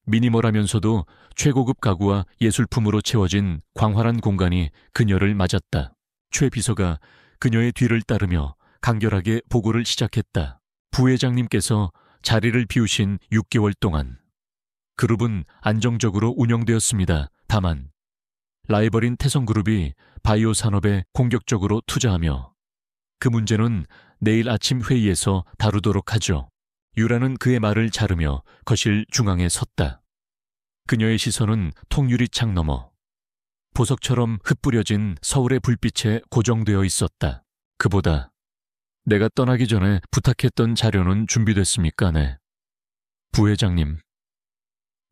미니멀하면서도 최고급 가구와 예술품으로 채워진 광활한 공간이 그녀를 맞았다. 최 비서가 그녀의 뒤를 따르며 간결하게 보고를 시작했다. 부회장님께서 자리를 비우신 6개월 동안 그룹은 안정적으로 운영되었습니다. 다만 라이벌인 태성그룹이 바이오 산업에 공격적으로 투자하며 그 문제는 내일 아침 회의에서 다루도록 하죠. 유라는 그의 말을 자르며 거실 중앙에 섰다. 그녀의 시선은 통유리창 너머 보석처럼 흩뿌려진 서울의 불빛에 고정되어 있었다. 그보다 내가 떠나기 전에 부탁했던 자료는 준비됐습니까? 네. 부회장님.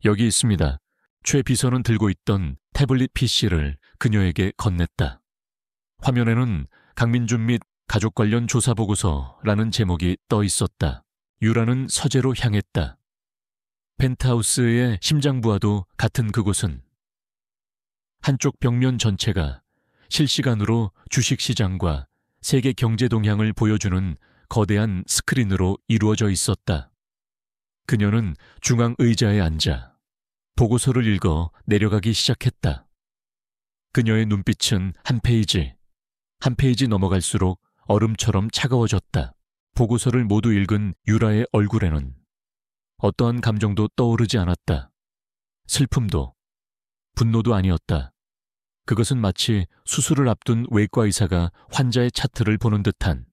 여기 있습니다. 최 비서는 들고 있던 태블릿 PC를 그녀에게 건넸다. 화면에는 강민준 및 가족 관련 조사 보고서라는 제목이 떠 있었다. 유라는 서재로 향했다. 펜트하우스의 심장부와도 같은 그곳은 한쪽 벽면 전체가 실시간으로 주식시장과 세계 경제 동향을 보여주는 거대한 스크린으로 이루어져 있었다. 그녀는 중앙 의자에 앉아 보고서를 읽어 내려가기 시작했다. 그녀의 눈빛은 한 페이지 넘어갈수록 얼음처럼 차가워졌다. 보고서를 모두 읽은 유라의 얼굴에는 어떠한 감정도 떠오르지 않았다. 슬픔도, 분노도 아니었다. 그것은 마치 수술을 앞둔 외과 의사가 환자의 차트를 보는 듯한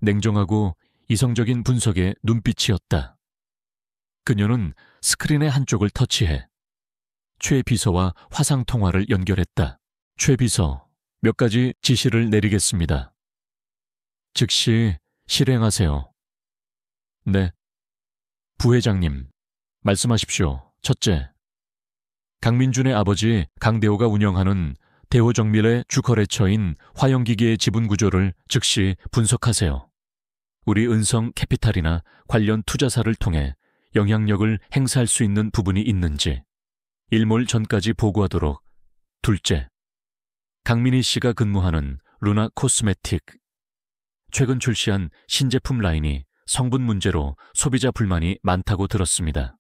냉정하고 이성적인 분석의 눈빛이었다. 그녀는 스크린의 한쪽을 터치해 최 비서와 화상통화를 연결했다. 최 비서, 몇 가지 지시를 내리겠습니다. 즉시 실행하세요. 네. 부회장님, 말씀하십시오. 첫째, 강민준의 아버지 강대호가 운영하는 대호정밀의 주거래처인 화영기기의 지분 구조를 즉시 분석하세요. 우리 은성 캐피탈이나 관련 투자사를 통해 영향력을 행사할 수 있는 부분이 있는지 일몰 전까지 보고하도록. 둘째, 강민희 씨가 근무하는 루나 코스메틱. 최근 출시한 신제품 라인이 성분 문제로 소비자 불만이 많다고 들었습니다.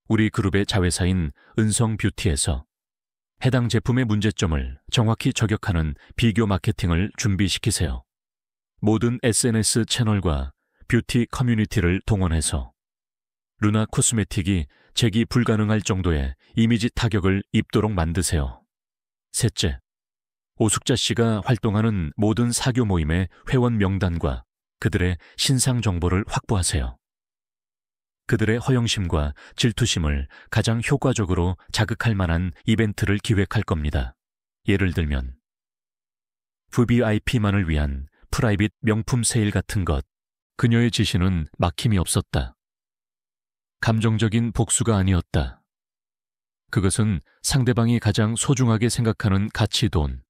우리 그룹의 자회사인 은성뷰티에서 해당 제품의 문제점을 정확히 저격하는 비교 마케팅을 준비시키세요. 모든 SNS 채널과 뷰티 커뮤니티를 동원해서 루나 코스메틱이 재기 불가능할 정도의 이미지 타격을 입도록 만드세요. 셋째, 오숙자 씨가 활동하는 모든 사교 모임의 회원 명단과 그들의 신상 정보를 확보하세요. 그들의 허영심과 질투심을 가장 효과적으로 자극할 만한 이벤트를 기획할 겁니다. 예를 들면 VVIP만을 위한 프라이빗 명품 세일 같은 것. 그녀의 지시는 막힘이 없었다. 감정적인 복수가 아니었다. 그것은 상대방이 가장 소중하게 생각하는 가치돈,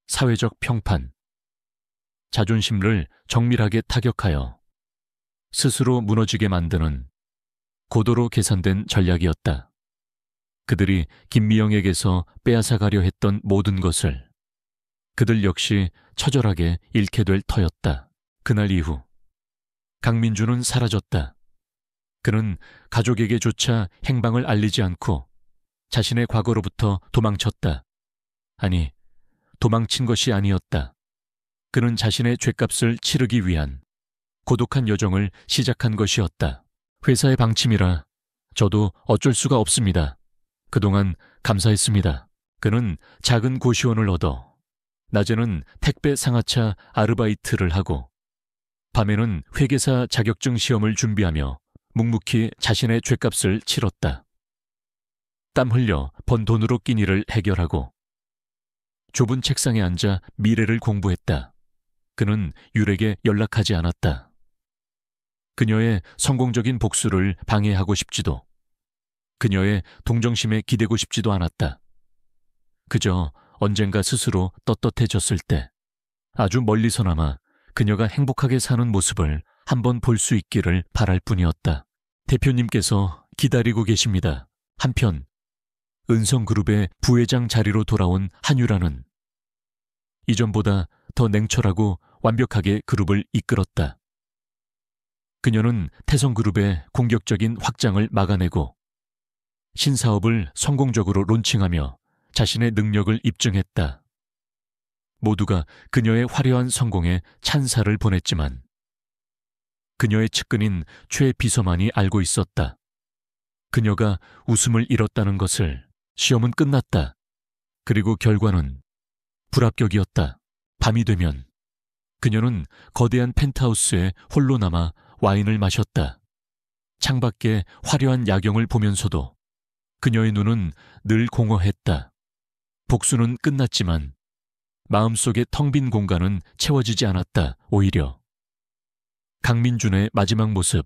사회적 평판, 자존심을 정밀하게 타격하여 스스로 무너지게 만드는 고도로 계산된 전략이었다. 그들이 김미영에게서 빼앗아가려 했던 모든 것을 그들 역시 처절하게 잃게 될 터였다. 그날 이후 강민준은 사라졌다. 그는 가족에게조차 행방을 알리지 않고 자신의 과거로부터 도망쳤다. 아니, 도망친 것이 아니었다. 그는 자신의 죗값을 치르기 위한 고독한 여정을 시작한 것이었다. 회사의 방침이라 저도 어쩔 수가 없습니다. 그동안 감사했습니다. 그는 작은 고시원을 얻어 낮에는 택배 상하차 아르바이트를 하고 밤에는 회계사 자격증 시험을 준비하며 묵묵히 자신의 죗값을 치렀다. 땀 흘려 번 돈으로 끼니를 해결하고 좁은 책상에 앉아 미래를 공부했다. 그는 율에게 연락하지 않았다. 그녀의 성공적인 복수를 방해하고 싶지도, 그녀의 동정심에 기대고 싶지도 않았다. 그저 언젠가 스스로 떳떳해졌을 때 아주 멀리서나마 그녀가 행복하게 사는 모습을 한번 볼 수 있기를 바랄 뿐이었다. 대표님께서 기다리고 계십니다. 한편 은성그룹의 부회장 자리로 돌아온 한유라는 이전보다 더 냉철하고 완벽하게 그룹을 이끌었다. 그녀는 태성그룹의 공격적인 확장을 막아내고 신사업을 성공적으로 론칭하며 자신의 능력을 입증했다. 모두가 그녀의 화려한 성공에 찬사를 보냈지만 그녀의 측근인 최 비서만이 알고 있었다. 그녀가 웃음을 잃었다는 것을. 시험은 끝났다. 그리고 결과는 불합격이었다. 밤이 되면 그녀는 거대한 펜트하우스에 홀로 남아 와인을 마셨다. 창밖에 화려한 야경을 보면서도 그녀의 눈은 늘 공허했다. 복수는 끝났지만 마음속의 텅 빈 공간은 채워지지 않았다. 오히려 강민준의 마지막 모습.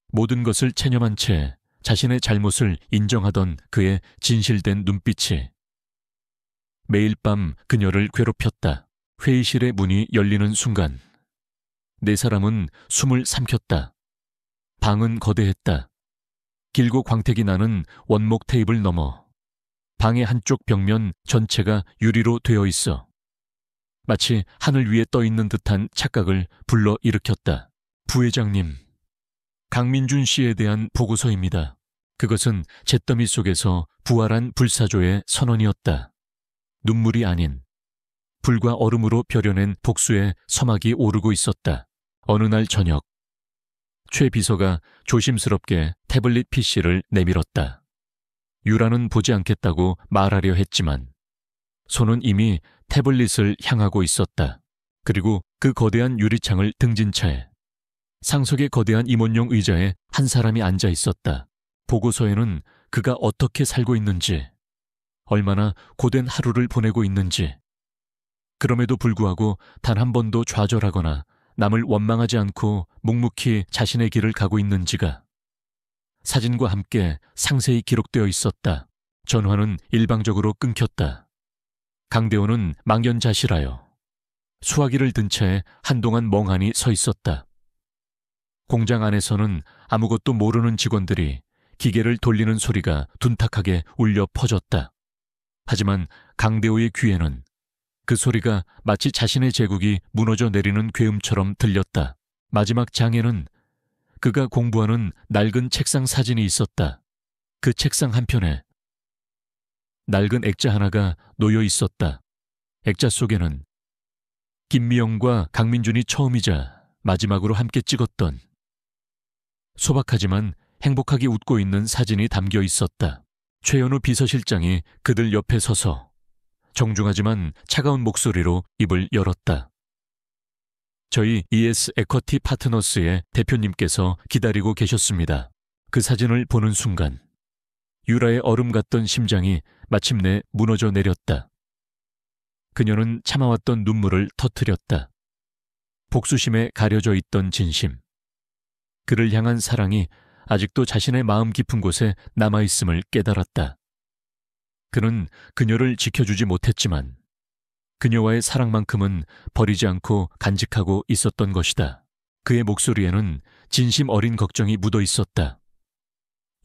모든 것을 체념한 채 자신의 잘못을 인정하던 그의 진실된 눈빛이 매일 밤 그녀를 괴롭혔다. 회의실의 문이 열리는 순간 네 사람은 숨을 삼켰다. 방은 거대했다. 길고 광택이 나는 원목 테이블 너머 방의 한쪽 벽면 전체가 유리로 되어 있어 마치 하늘 위에 떠 있는 듯한 착각을 불러일으켰다. 부회장님, 강민준 씨에 대한 보고서입니다. 그것은 잿더미 속에서 부활한 불사조의 선언이었다. 눈물이 아닌 불과 얼음으로 벼려낸 복수의 서막이 오르고 있었다. 어느 날 저녁, 최 비서가 조심스럽게 태블릿 PC를 내밀었다. 유라는 보지 않겠다고 말하려 했지만 손은 이미 태블릿을 향하고 있었다. 그리고 그 거대한 유리창을 등진 채 상석의 거대한 임원용 의자에 한 사람이 앉아 있었다. 보고서에는 그가 어떻게 살고 있는지, 얼마나 고된 하루를 보내고 있는지, 그럼에도 불구하고 단 한 번도 좌절하거나 남을 원망하지 않고 묵묵히 자신의 길을 가고 있는지가 사진과 함께 상세히 기록되어 있었다. 전화는 일방적으로 끊겼다. 강대호는 망연자실하여 수화기를 든 채 한동안 멍하니 서 있었다. 공장 안에서는 아무것도 모르는 직원들이 기계를 돌리는 소리가 둔탁하게 울려 퍼졌다. 하지만 강대호의 귀에는 그 소리가 마치 자신의 제국이 무너져 내리는 괴음처럼 들렸다. 마지막 장에는 그가 공부하는 낡은 책상 사진이 있었다. 그 책상 한편에 낡은 액자 하나가 놓여 있었다. 액자 속에는 김미영과 강민준이 처음이자 마지막으로 함께 찍었던 소박하지만 행복하게 웃고 있는 사진이 담겨 있었다. 최현우 비서실장이 그들 옆에 서서 정중하지만 차가운 목소리로 입을 열었다. 저희 ES 에쿼티 파트너스의 대표님께서 기다리고 계셨습니다. 그 사진을 보는 순간 유라의 얼음 같던 심장이 마침내 무너져 내렸다. 그녀는 참아왔던 눈물을 터뜨렸다. 복수심에 가려져 있던 진심. 그를 향한 사랑이 아직도 자신의 마음 깊은 곳에 남아있음을 깨달았다. 그는 그녀를 지켜주지 못했지만 그녀와의 사랑만큼은 버리지 않고 간직하고 있었던 것이다. 그의 목소리에는 진심 어린 걱정이 묻어 있었다.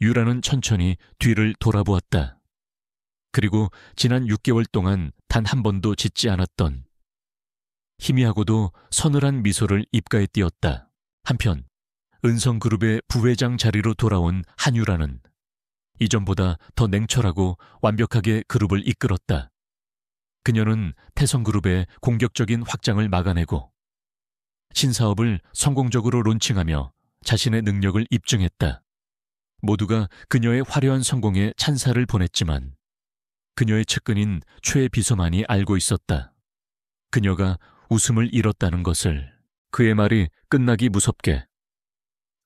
유라는 천천히 뒤를 돌아보았다. 그리고 지난 6개월 동안 단 한 번도 짓지 않았던 희미하고도 서늘한 미소를 입가에 띄었다. 한편 은성그룹의 부회장 자리로 돌아온 한유라는 이전보다 더 냉철하고 완벽하게 그룹을 이끌었다. 그녀는 태성그룹의 공격적인 확장을 막아내고 신사업을 성공적으로 론칭하며 자신의 능력을 입증했다. 모두가 그녀의 화려한 성공에 찬사를 보냈지만 그녀의 측근인 최 비서만이 알고 있었다. 그녀가 웃음을 잃었다는 것을. 그의 말이 끝나기 무섭게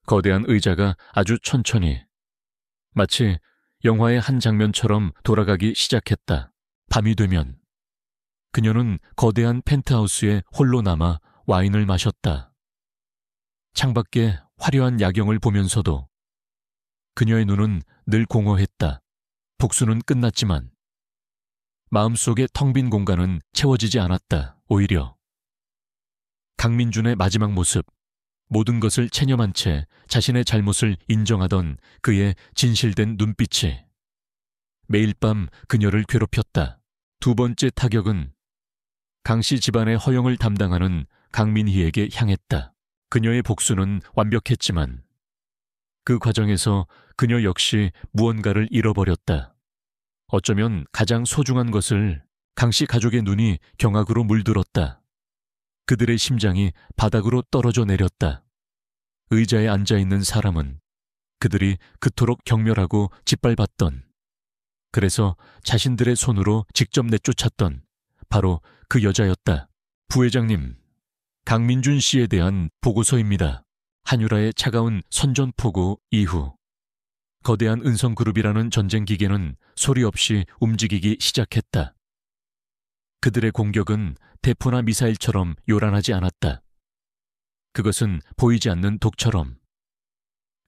거대한 의자가 아주 천천히 마치 영화의 한 장면처럼 돌아가기 시작했다. 밤이 되면 그녀는 거대한 펜트하우스에 홀로 남아 와인을 마셨다. 창밖에 화려한 야경을 보면서도 그녀의 눈은 늘 공허했다. 복수는 끝났지만 마음속의 텅 빈 공간은 채워지지 않았다. 오히려 강민준의 마지막 모습, 모든 것을 체념한 채 자신의 잘못을 인정하던 그의 진실된 눈빛이 매일 밤 그녀를 괴롭혔다. 두 번째 타격은 강씨 집안의 허영을 담당하는 강민희에게 향했다. 그녀의 복수는 완벽했지만 그 과정에서 그녀 역시 무언가를 잃어버렸다. 어쩌면 가장 소중한 것을 강씨 가족의 눈이 경악으로 물들었다. 그들의 심장이 바닥으로 떨어져 내렸다. 의자에 앉아있는 사람은 그들이 그토록 경멸하고 짓밟았던, 그래서 자신들의 손으로 직접 내쫓았던 바로 그 여자였다. 부회장님, 강민준 씨에 대한 보고서입니다. 한유라의 차가운 선전포고 이후 거대한 은성그룹이라는 전쟁 기계는 소리 없이 움직이기 시작했다. 그들의 공격은 대포나 미사일처럼 요란하지 않았다. 그것은 보이지 않는 독처럼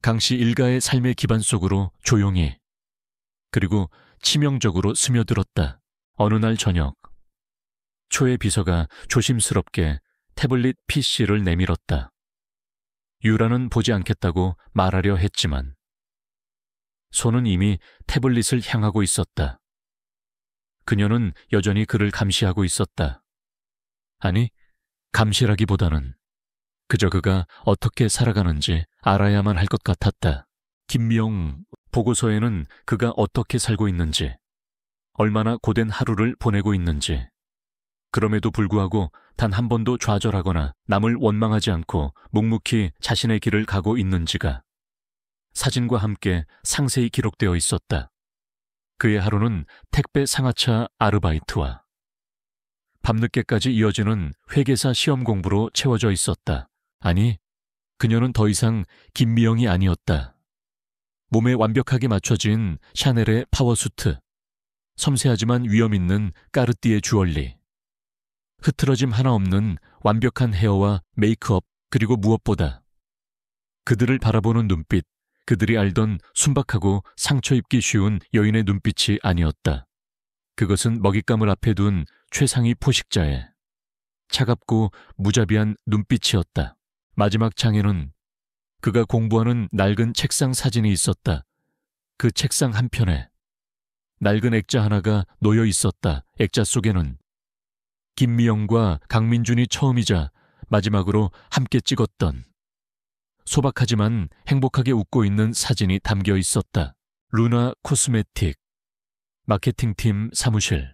강씨 일가의 삶의 기반 속으로 조용히 그리고 치명적으로 스며들었다. 어느 날 저녁, 초의 비서가 조심스럽게 태블릿 PC를 내밀었다. 유라는 보지 않겠다고 말하려 했지만 손은 이미 태블릿을 향하고 있었다. 그녀는 여전히 그를 감시하고 있었다. 아니, 감시라기보다는 그저 그가 어떻게 살아가는지 알아야만 할 것 같았다. 김미영 보고서에는 그가 어떻게 살고 있는지, 얼마나 고된 하루를 보내고 있는지, 그럼에도 불구하고 단 한 번도 좌절하거나 남을 원망하지 않고 묵묵히 자신의 길을 가고 있는지가 사진과 함께 상세히 기록되어 있었다. 그의 하루는 택배 상하차 아르바이트와 밤늦게까지 이어지는 회계사 시험 공부로 채워져 있었다. 아니, 그녀는 더 이상 김미영이 아니었다. 몸에 완벽하게 맞춰진 샤넬의 파워수트, 섬세하지만 위험 있는 까르띠에 주얼리, 흐트러짐 하나 없는 완벽한 헤어와 메이크업, 그리고 무엇보다 그들을 바라보는 눈빛, 그들이 알던 순박하고 상처 입기 쉬운 여인의 눈빛이 아니었다. 그것은 먹잇감을 앞에 둔 최상위 포식자의 차갑고 무자비한 눈빛이었다. 마지막 장에는 그가 공부하는 낡은 책상 사진이 있었다. 그 책상 한편에 낡은 액자 하나가 놓여 있었다. 액자 속에는 김미영과 강민준이 처음이자 마지막으로 함께 찍었던 소박하지만 행복하게 웃고 있는 사진이 담겨 있었다. 루나 코스메틱 마케팅팀 사무실.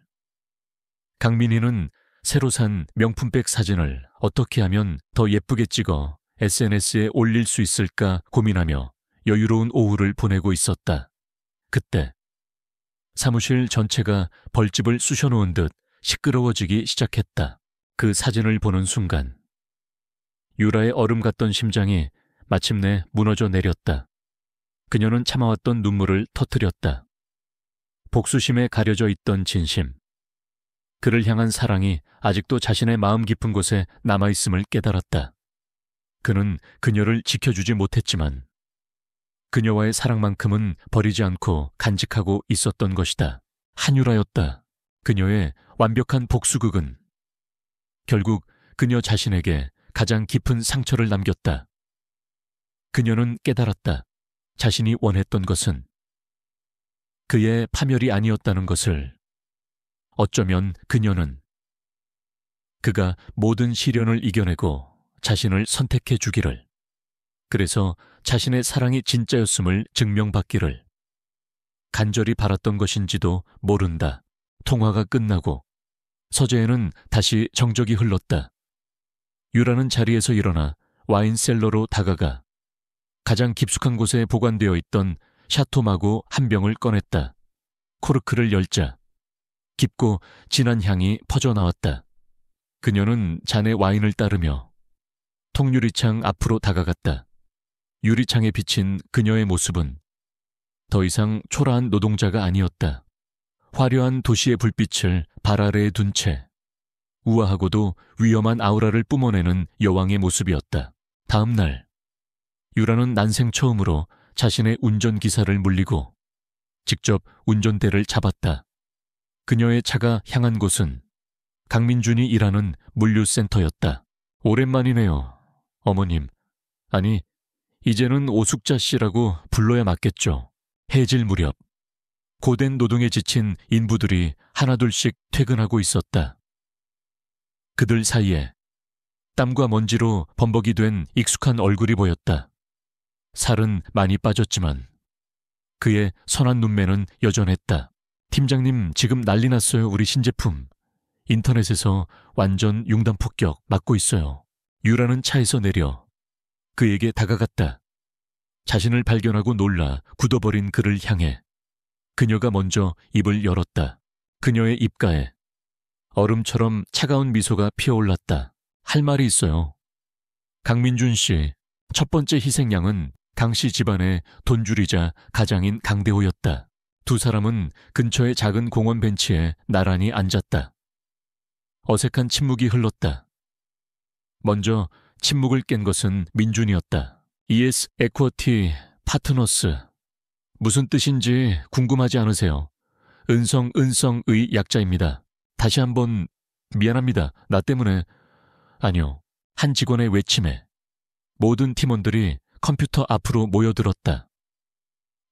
강민희는 새로 산 명품백 사진을 어떻게 하면 더 예쁘게 찍어 SNS에 올릴 수 있을까 고민하며 여유로운 오후를 보내고 있었다. 그때 사무실 전체가 벌집을 쑤셔놓은 듯 시끄러워지기 시작했다. 그 사진을 보는 순간 유라의 얼음 같던 심장이 마침내 무너져 내렸다. 그녀는 참아왔던 눈물을 터뜨렸다. 복수심에 가려져 있던 진심, 그를 향한 사랑이 아직도 자신의 마음 깊은 곳에 남아있음을 깨달았다. 그는 그녀를 지켜주지 못했지만 그녀와의 사랑만큼은 버리지 않고 간직하고 있었던 것이다. 한유라였다. 그녀의 완벽한 복수극은 결국 그녀 자신에게 가장 깊은 상처를 남겼다. 그녀는 깨달았다. 자신이 원했던 것은 그의 파멸이 아니었다는 것을. 어쩌면 그녀는 그가 모든 시련을 이겨내고 자신을 선택해 주기를, 그래서 자신의 사랑이 진짜였음을 증명받기를 간절히 바랐던 것인지도 모른다. 통화가 끝나고 서재에는 다시 정적이 흘렀다. 유라는 자리에서 일어나 와인셀러로 다가가 가장 깊숙한 곳에 보관되어 있던 샤토마고 한 병을 꺼냈다. 코르크를 열자 깊고 진한 향이 퍼져나왔다. 그녀는 잔에 와인을 따르며 통유리창 앞으로 다가갔다. 유리창에 비친 그녀의 모습은 더 이상 초라한 노동자가 아니었다. 화려한 도시의 불빛을 발 아래에 둔 채 우아하고도 위험한 아우라를 뿜어내는 여왕의 모습이었다. 다음 날 유라는 난생 처음으로 자신의 운전기사를 물리고 직접 운전대를 잡았다. 그녀의 차가 향한 곳은 강민준이 일하는 물류센터였다. 오랜만이네요, 어머님. 아니, 이제는 오숙자 씨라고 불러야 맞겠죠. 해질 무렵 고된 노동에 지친 인부들이 하나둘씩 퇴근하고 있었다. 그들 사이에 땀과 먼지로 범벅이 된 익숙한 얼굴이 보였다. 살은 많이 빠졌지만 그의 선한 눈매는 여전했다. 팀장님, 지금 난리 났어요. 우리 신제품. 인터넷에서 완전 융단 폭격 맞고 있어요. 유라는 차에서 내려 그에게 다가갔다. 자신을 발견하고 놀라 굳어버린 그를 향해 그녀가 먼저 입을 열었다. 그녀의 입가에 얼음처럼 차가운 미소가 피어올랐다. 할 말이 있어요. 강민준 씨, 첫 번째 희생양은 강씨 집안의 돈줄이자 가장인 강대호였다. 두 사람은 근처의 작은 공원 벤치에 나란히 앉았다. 어색한 침묵이 흘렀다. 먼저 침묵을 깬 것은 민준이었다. ES 에쿼티 파트너스. 무슨 뜻인지 궁금하지 않으세요? 은성의 약자입니다. 다시 한번 미안합니다. 나 때문에. 아니요. 한 직원의 외침에 모든 팀원들이 컴퓨터 앞으로 모여들었다.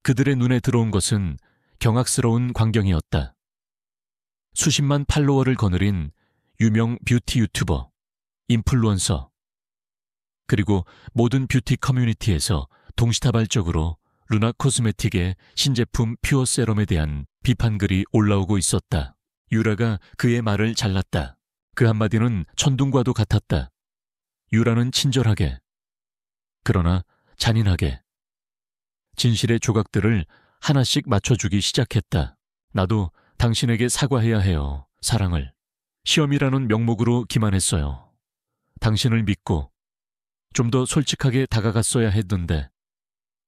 그들의 눈에 들어온 것은 경악스러운 광경이었다. 수십만 팔로워를 거느린 유명 뷰티 유튜버, 인플루언서, 그리고 모든 뷰티 커뮤니티에서 동시다발적으로 루나 코스메틱의 신제품 퓨어 세럼에 대한 비판글이 올라오고 있었다. 유라가 그의 말을 잘랐다. 그 한마디는 천둥과도 같았다. 유라는 친절하게, 그러나 잔인하게 진실의 조각들을 하나씩 맞춰주기 시작했다. 나도 당신에게 사과해야 해요. 사랑을. 시험이라는 명목으로 기만했어요. 당신을 믿고 좀 더 솔직하게 다가갔어야 했는데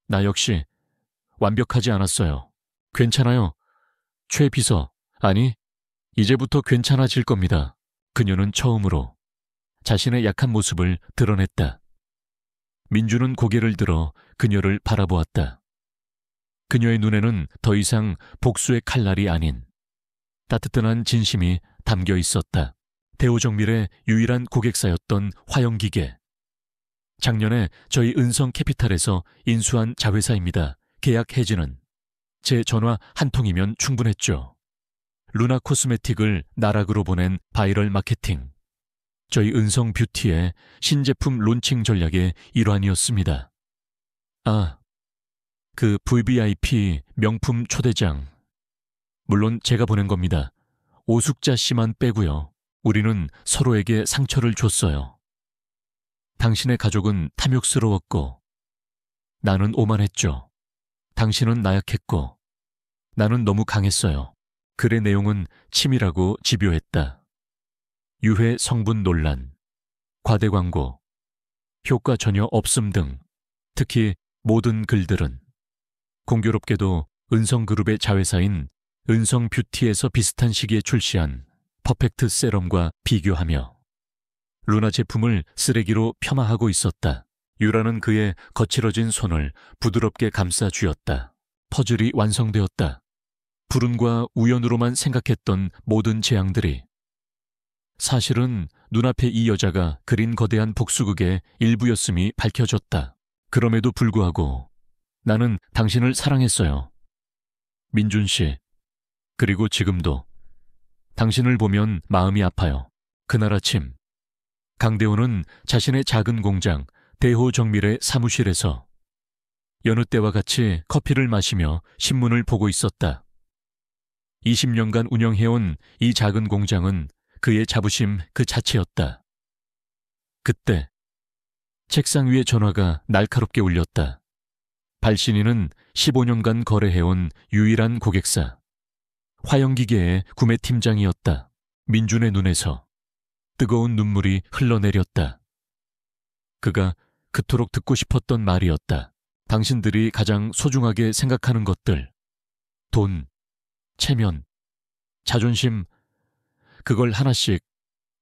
나 역시 완벽하지 않았어요. 괜찮아요. 최 비서. 아니, 이제부터 괜찮아질 겁니다. 그녀는 처음으로 자신의 약한 모습을 드러냈다. 민주는 고개를 들어 그녀를 바라보았다. 그녀의 눈에는 더 이상 복수의 칼날이 아닌 따뜻한 진심이 담겨 있었다. 대우정밀의 유일한 고객사였던 화영기계. 작년에 저희 은성캐피탈에서 인수한 자회사입니다. 계약 해지는 제 전화 한 통이면 충분했죠. 루나 코스메틱을 나락으로 보낸 바이럴 마케팅. 저희 은성뷰티의 신제품 론칭 전략의 일환이었습니다. 아, 그 VVIP 명품 초대장. 물론 제가 보낸 겁니다. 오숙자 씨만 빼고요. 우리는 서로에게 상처를 줬어요. 당신의 가족은 탐욕스러웠고 나는 오만했죠. 당신은 나약했고 나는 너무 강했어요. 글의 내용은 치밀하고 집요했다. 유해 성분 논란, 과대 광고, 효과 전혀 없음 등 특히 모든 글들은 공교롭게도 은성그룹의 자회사인 은성뷰티에서 비슷한 시기에 출시한 퍼펙트 세럼과 비교하며 루나 제품을 쓰레기로 폄하하고 있었다. 유라는 그의 거칠어진 손을 부드럽게 감싸 쥐었다. 퍼즐이 완성되었다. 불운과 우연으로만 생각했던 모든 재앙들이 사실은 눈앞에 이 여자가 그린 거대한 복수극의 일부였음이 밝혀졌다. 그럼에도 불구하고 나는 당신을 사랑했어요. 민준 씨. 그리고 지금도 당신을 보면 마음이 아파요. 그날 아침 강대호는 자신의 작은 공장 대호정밀의 사무실에서 여느 때와 같이 커피를 마시며 신문을 보고 있었다. 20년간 운영해온 이 작은 공장은 그의 자부심 그 자체였다. 그때 책상 위의 전화가 날카롭게 울렸다. 발신인은 15년간 거래해온 유일한 고객사 화영기계의 구매팀장이었다. 민준의 눈에서 뜨거운 눈물이 흘러내렸다. 그가 그토록 듣고 싶었던 말이었다. 당신들이 가장 소중하게 생각하는 것들, 돈, 체면, 자존심, 그걸 하나씩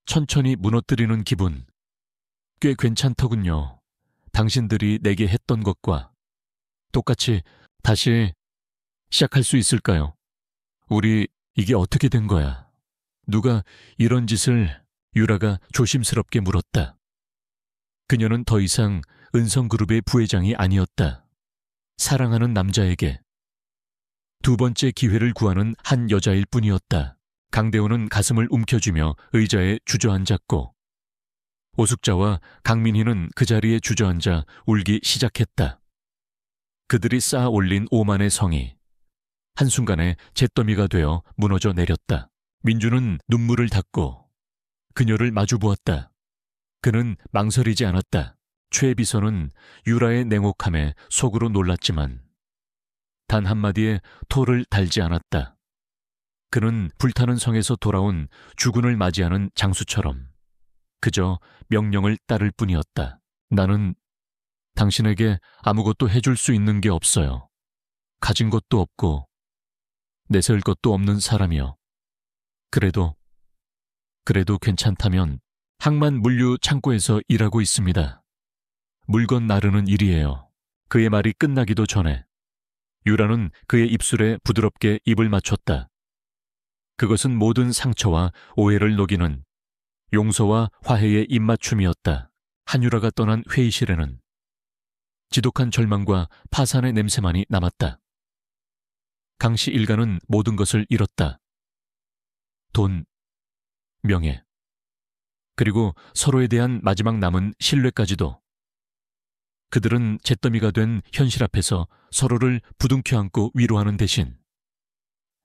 천천히 무너뜨리는 기분. 꽤 괜찮더군요. 당신들이 내게 했던 것과 똑같이 다시 시작할 수 있을까요? 우리 이게 어떻게 된 거야? 누가 이런 짓을? 유라가 조심스럽게 물었다. 그녀는 더 이상 은성그룹의 부회장이 아니었다. 사랑하는 남자에게 두 번째 기회를 구하는 한 여자일 뿐이었다. 강대호는 가슴을 움켜쥐며 의자에 주저앉았고 오숙자와 강민희는 그 자리에 주저앉아 울기 시작했다. 그들이 쌓아 올린 오만의 성이 한순간에 잿더미가 되어 무너져 내렸다. 민주는 눈물을 닦고 그녀를 마주보았다. 그는 망설이지 않았다. 최 비서는 유라의 냉혹함에 속으로 놀랐지만 단 한마디에 토를 달지 않았다. 그는 불타는 성에서 돌아온 주군을 맞이하는 장수처럼 그저 명령을 따를 뿐이었다. 나는 당신에게 아무것도 해줄 수 있는 게 없어요. 가진 것도 없고 내세울 것도 없는 사람이요. 그래도 괜찮다면 항만 물류 창고에서 일하고 있습니다. 물건 나르는 일이에요. 그의 말이 끝나기도 전에 유라는 그의 입술에 부드럽게 입을 맞췄다. 그것은 모든 상처와 오해를 녹이는 용서와 화해의 입맞춤이었다. 한유라가 떠난 회의실에는 지독한 절망과 파산의 냄새만이 남았다. 강씨 일가는 모든 것을 잃었다. 돈, 명예, 그리고 서로에 대한 마지막 남은 신뢰까지도. 그들은 잿더미가 된 현실 앞에서 서로를 부둥켜 안고 위로하는 대신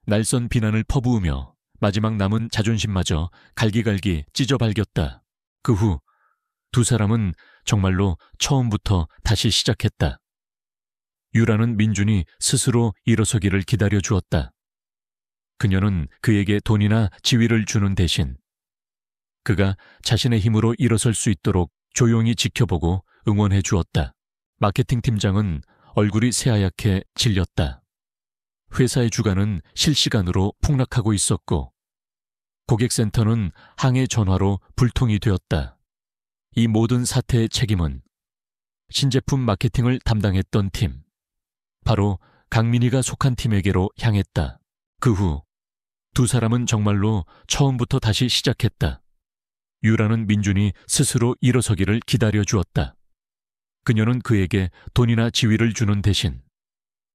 날선 비난을 퍼부으며 마지막 남은 자존심마저 갈기갈기 찢어 발겼다. 그 후 두 사람은 정말로 처음부터 다시 시작했다. 유라는 민준이 스스로 일어서기를 기다려 주었다. 그녀는 그에게 돈이나 지위를 주는 대신 그가 자신의 힘으로 일어설 수 있도록 조용히 지켜보고 응원해 주었다. 마케팅 팀장은 얼굴이 새하얗게 질렸다. 회사의 주가는 실시간으로 폭락하고 있었고 고객센터는 항해 전화로 불통이 되었다. 이 모든 사태의 책임은 신제품 마케팅을 담당했던 팀, 바로 강민희가 속한 팀에게로 향했다. 그 후 두 사람은 정말로 처음부터 다시 시작했다. 유라는 민준이 스스로 일어서기를 기다려 주었다. 그녀는 그에게 돈이나 지위를 주는 대신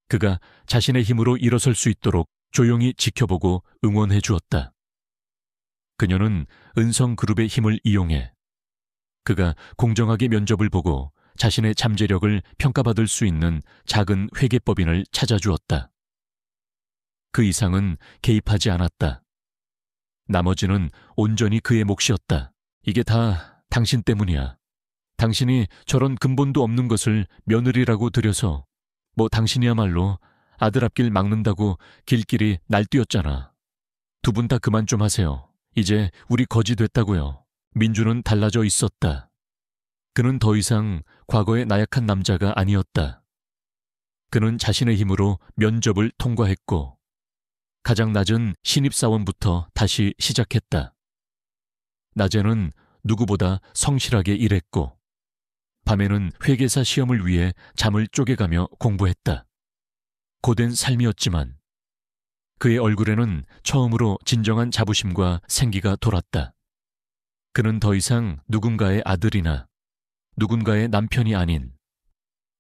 그가 자신의 힘으로 일어설 수 있도록 조용히 지켜보고 응원해 주었다. 그녀는 은성그룹의 힘을 이용해 그가 공정하게 면접을 보고 자신의 잠재력을 평가받을 수 있는 작은 회계법인을 찾아주었다. 그 이상은 개입하지 않았다. 나머지는 온전히 그의 몫이었다. 이게 다 당신 때문이야. 당신이 저런 근본도 없는 것을 며느리라고 들여서 당신이야말로 아들 앞길 막는다고 길길이 날뛰었잖아. 두 분 다 그만 좀 하세요. 이제 우리 거지 됐다고요. 민주는 달라져 있었다. 그는 더 이상 과거의 나약한 남자가 아니었다. 그는 자신의 힘으로 면접을 통과했고 가장 낮은 신입사원부터 다시 시작했다. 낮에는 누구보다 성실하게 일했고 밤에는 회계사 시험을 위해 잠을 쪼개가며 공부했다. 고된 삶이었지만 그의 얼굴에는 처음으로 진정한 자부심과 생기가 돌았다. 그는 더 이상 누군가의 아들이나 누군가의 남편이 아닌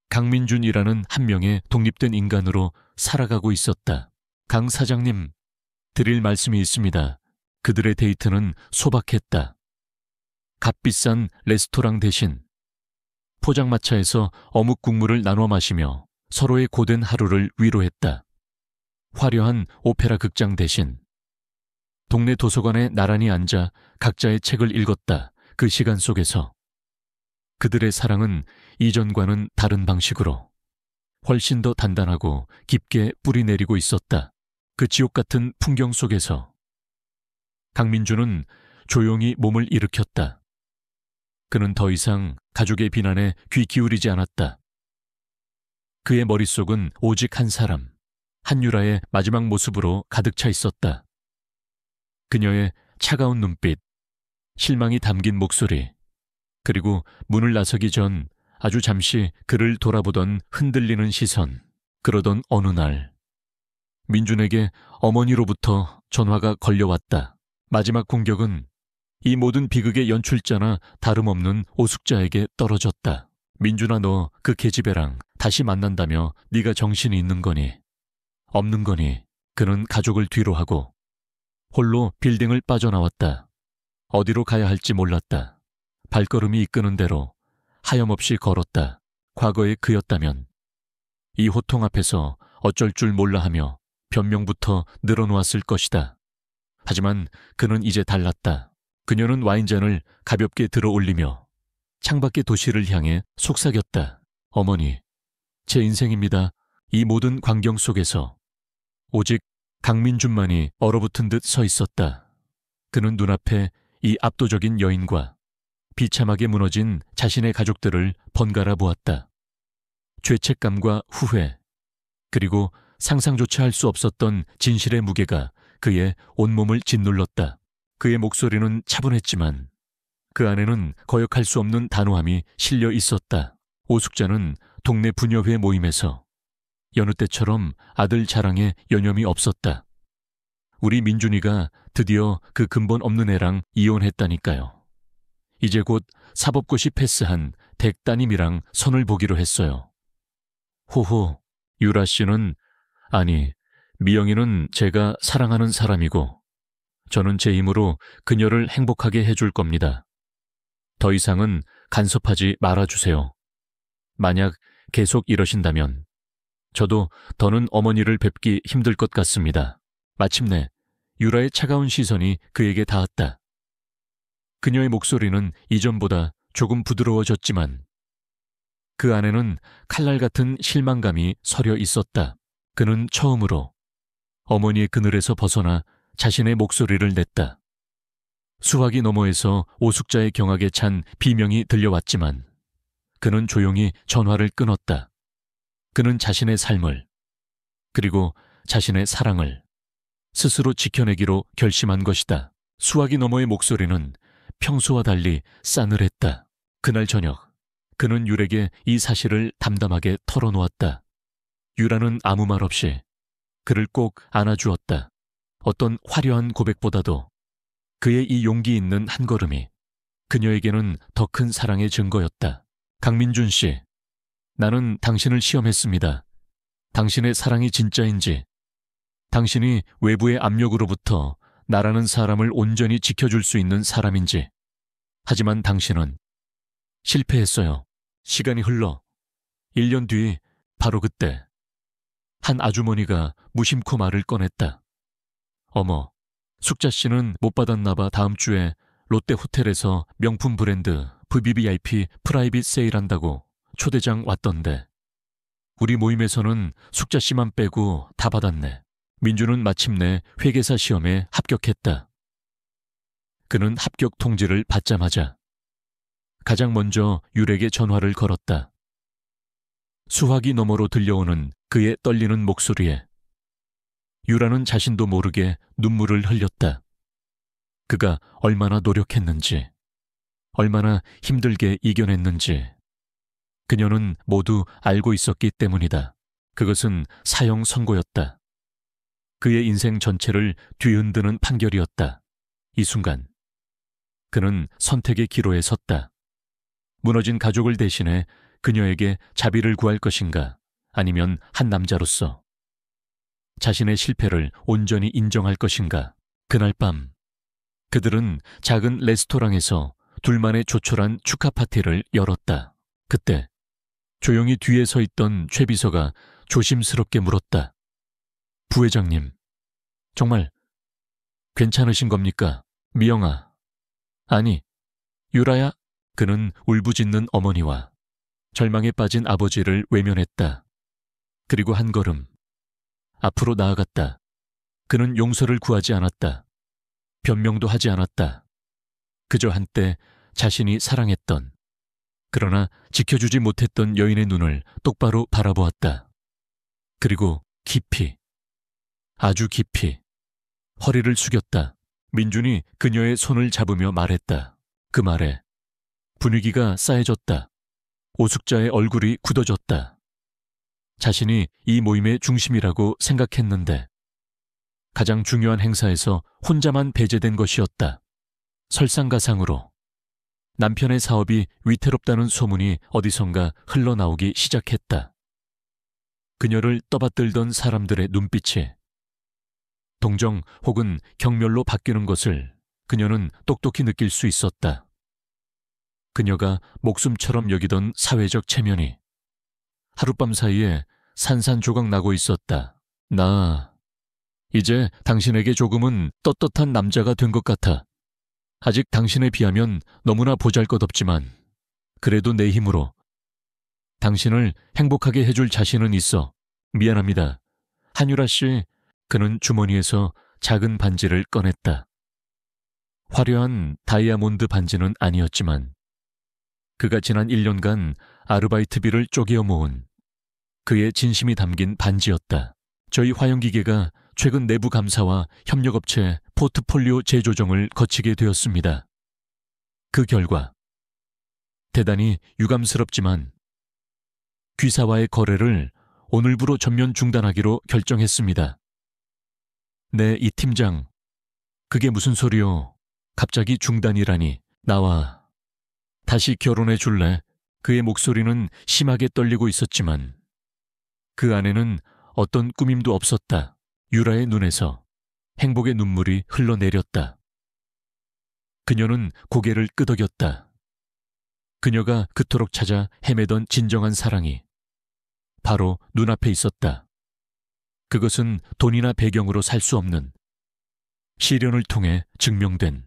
강민준이라는 한 명의 독립된 인간으로 살아가고 있었다. 강 사장님, 드릴 말씀이 있습니다. 그들의 데이트는 소박했다. 값비싼 레스토랑 대신 포장마차에서 어묵 국물을 나눠 마시며 서로의 고된 하루를 위로했다. 화려한 오페라 극장 대신 동네 도서관에 나란히 앉아 각자의 책을 읽었다. 그 시간 속에서 그들의 사랑은 이전과는 다른 방식으로 훨씬 더 단단하고 깊게 뿌리내리고 있었다. 그 지옥 같은 풍경 속에서 강민주는 조용히 몸을 일으켰다. 그는 더 이상 가족의 비난에 귀 기울이지 않았다. 그의 머릿속은 오직 한 사람, 한유라의 마지막 모습으로 가득 차 있었다. 그녀의 차가운 눈빛, 실망이 담긴 목소리, 그리고 문을 나서기 전 아주 잠시 그를 돌아보던 흔들리는 시선. 그러던 어느 날 민준에게 어머니로부터 전화가 걸려왔다. 마지막 공격은 이 모든 비극의 연출자나 다름없는 오숙자에게 떨어졌다. 민준아, 너 그 계집애랑 다시 만난다며 네가 정신이 있는 거니? 없는 거니 그는 가족을 뒤로 하고 홀로 빌딩을 빠져나왔다. 어디로 가야 할지 몰랐다. 발걸음이 이끄는 대로 하염없이 걸었다. 과거의 그였다면 이 호통 앞에서 어쩔 줄 몰라 하며 변명부터 늘어놓았을 것이다. 하지만 그는 이제 달랐다. 그녀는 와인잔을 가볍게 들어 올리며 창밖의 도시를 향해 속삭였다. 어머니, 제 인생입니다. 이 모든 광경 속에서 오직 강민준만이 얼어붙은 듯 서 있었다. 그는 눈앞에 이 압도적인 여인과 비참하게 무너진 자신의 가족들을 번갈아 보았다. 죄책감과 후회, 그리고 상상조차 할 수 없었던 진실의 무게가 그의 온몸을 짓눌렀다. 그의 목소리는 차분했지만 그 안에는 거역할 수 없는 단호함이 실려 있었다. 오숙자는 동네 부녀회 모임에서 여느 때처럼 아들 자랑에 여념이 없었다. 우리 민준이가 드디어 그 근본 없는 애랑 이혼했다니까요. 이제 곧 사법고시 패스한 댁 따님이랑 선을 보기로 했어요. 호호, 유라 씨는, 아니, 미영이는 제가 사랑하는 사람이고 저는 제 힘으로 그녀를 행복하게 해줄 겁니다. 더 이상은 간섭하지 말아주세요. 만약 계속 이러신다면 저도 더는 어머니를 뵙기 힘들 것 같습니다. 마침내 유라의 차가운 시선이 그에게 닿았다. 그녀의 목소리는 이전보다 조금 부드러워졌지만 그 안에는 칼날 같은 실망감이 서려 있었다. 그는 처음으로 어머니의 그늘에서 벗어나 자신의 목소리를 냈다. 수화기 너머에서 오숙자의 경악에 찬 비명이 들려왔지만 그는 조용히 전화를 끊었다. 그는 자신의 삶을, 그리고 자신의 사랑을 스스로 지켜내기로 결심한 것이다. 수화기 너머의 목소리는 평소와 달리 싸늘했다. 그날 저녁, 그는 율에게 이 사실을 담담하게 털어놓았다. 유라는 아무 말 없이 그를 꼭 안아주었다. 어떤 화려한 고백보다도 그의 이 용기 있는 한 걸음이 그녀에게는 더 큰 사랑의 증거였다. 강민준 씨, 나는 당신을 시험했습니다. 당신의 사랑이 진짜인지, 당신이 외부의 압력으로부터 나라는 사람을 온전히 지켜줄 수 있는 사람인지. 하지만 당신은 실패했어요. 시간이 흘러 1년 뒤 바로 그때 한 아주머니가 무심코 말을 꺼냈다. 어머, 숙자 씨는 못 받았나 봐. 다음 주에 롯데 호텔에서 명품 브랜드 VVIP 프라이빗 세일한다고 초대장 왔던데 우리 모임에서는 숙자 씨만 빼고 다 받았네. 민주는 마침내 회계사 시험에 합격했다. 그는 합격 통지를 받자마자 가장 먼저 율에게 전화를 걸었다. 수화기 너머로 들려오는 그의 떨리는 목소리에 유라는 자신도 모르게 눈물을 흘렸다. 그가 얼마나 노력했는지, 얼마나 힘들게 이겨냈는지 그녀는 모두 알고 있었기 때문이다. 그것은 사형 선고였다. 그의 인생 전체를 뒤흔드는 판결이었다. 이 순간 그는 선택의 기로에 섰다. 무너진 가족을 대신해 그녀에게 자비를 구할 것인가, 아니면 한 남자로서 자신의 실패를 온전히 인정할 것인가. 그날 밤 그들은 작은 레스토랑에서 둘만의 조촐한 축하 파티를 열었다. 그때 조용히 뒤에 서 있던 최 비서가 조심스럽게 물었다. 부회장님, 정말 괜찮으신 겁니까? 미영아, 아니, 유라야. 그는 울부짖는 어머니와 절망에 빠진 아버지를 외면했다. 그리고 한 걸음 앞으로 나아갔다. 그는 용서를 구하지 않았다. 변명도 하지 않았다. 그저 한때 자신이 사랑했던, 그러나 지켜주지 못했던 여인의 눈을 똑바로 바라보았다. 그리고 깊이, 아주 깊이 허리를 숙였다. 민준이 그녀의 손을 잡으며 말했다. 그 말에 분위기가 싸해졌다. 오숙자의 얼굴이 굳어졌다. 자신이 이 모임의 중심이라고 생각했는데 가장 중요한 행사에서 혼자만 배제된 것이었다. 설상가상으로 남편의 사업이 위태롭다는 소문이 어디선가 흘러나오기 시작했다. 그녀를 떠받들던 사람들의 눈빛이 동정 혹은 경멸로 바뀌는 것을 그녀는 똑똑히 느낄 수 있었다. 그녀가 목숨처럼 여기던 사회적 체면이 하룻밤 사이에 산산조각 나고 있었다. 나 이제 당신에게 조금은 떳떳한 남자가 된 것 같아. 아직 당신에 비하면 너무나 보잘것없지만 그래도 내 힘으로 당신을 행복하게 해줄 자신은 있어. 미안합니다. 한유라 씨, 그는 주머니에서 작은 반지를 꺼냈다. 화려한 다이아몬드 반지는 아니었지만 그가 지난 1년간 아르바이트비를 쪼개어 모은 그의 진심이 담긴 반지였다. 저희 화영기계가 최근 내부 감사와 협력업체 포트폴리오 재조정을 거치게 되었습니다. 그 결과 대단히 유감스럽지만 귀사와의 거래를 오늘부로 전면 중단하기로 결정했습니다. 네, 이 팀장. 그게 무슨 소리요? 갑자기 중단이라니. 나와 다시 결혼해 줄래? 그의 목소리는 심하게 떨리고 있었지만 그 안에는 어떤 꾸밈도 없었다. 유라의 눈에서 행복의 눈물이 흘러내렸다. 그녀는 고개를 끄덕였다. 그녀가 그토록 찾아 헤매던 진정한 사랑이 바로 눈앞에 있었다. 그것은 돈이나 배경으로 살 수 없는 시련을 통해 증명된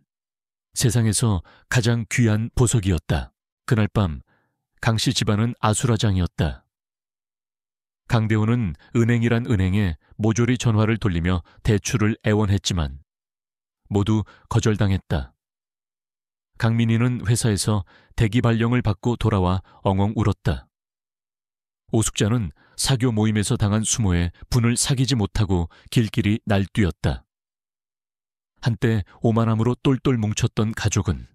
세상에서 가장 귀한 보석이었다. 그날 밤 강씨 집안은 아수라장이었다. 강대호는 은행이란 은행에 모조리 전화를 돌리며 대출을 애원했지만 모두 거절당했다. 강민희는 회사에서 대기 발령을 받고 돌아와 엉엉 울었다. 오숙자는 사교 모임에서 당한 수모에 분을 사귀지 못하고 길길이 날뛰었다. 한때 오만함으로 똘똘 뭉쳤던 가족은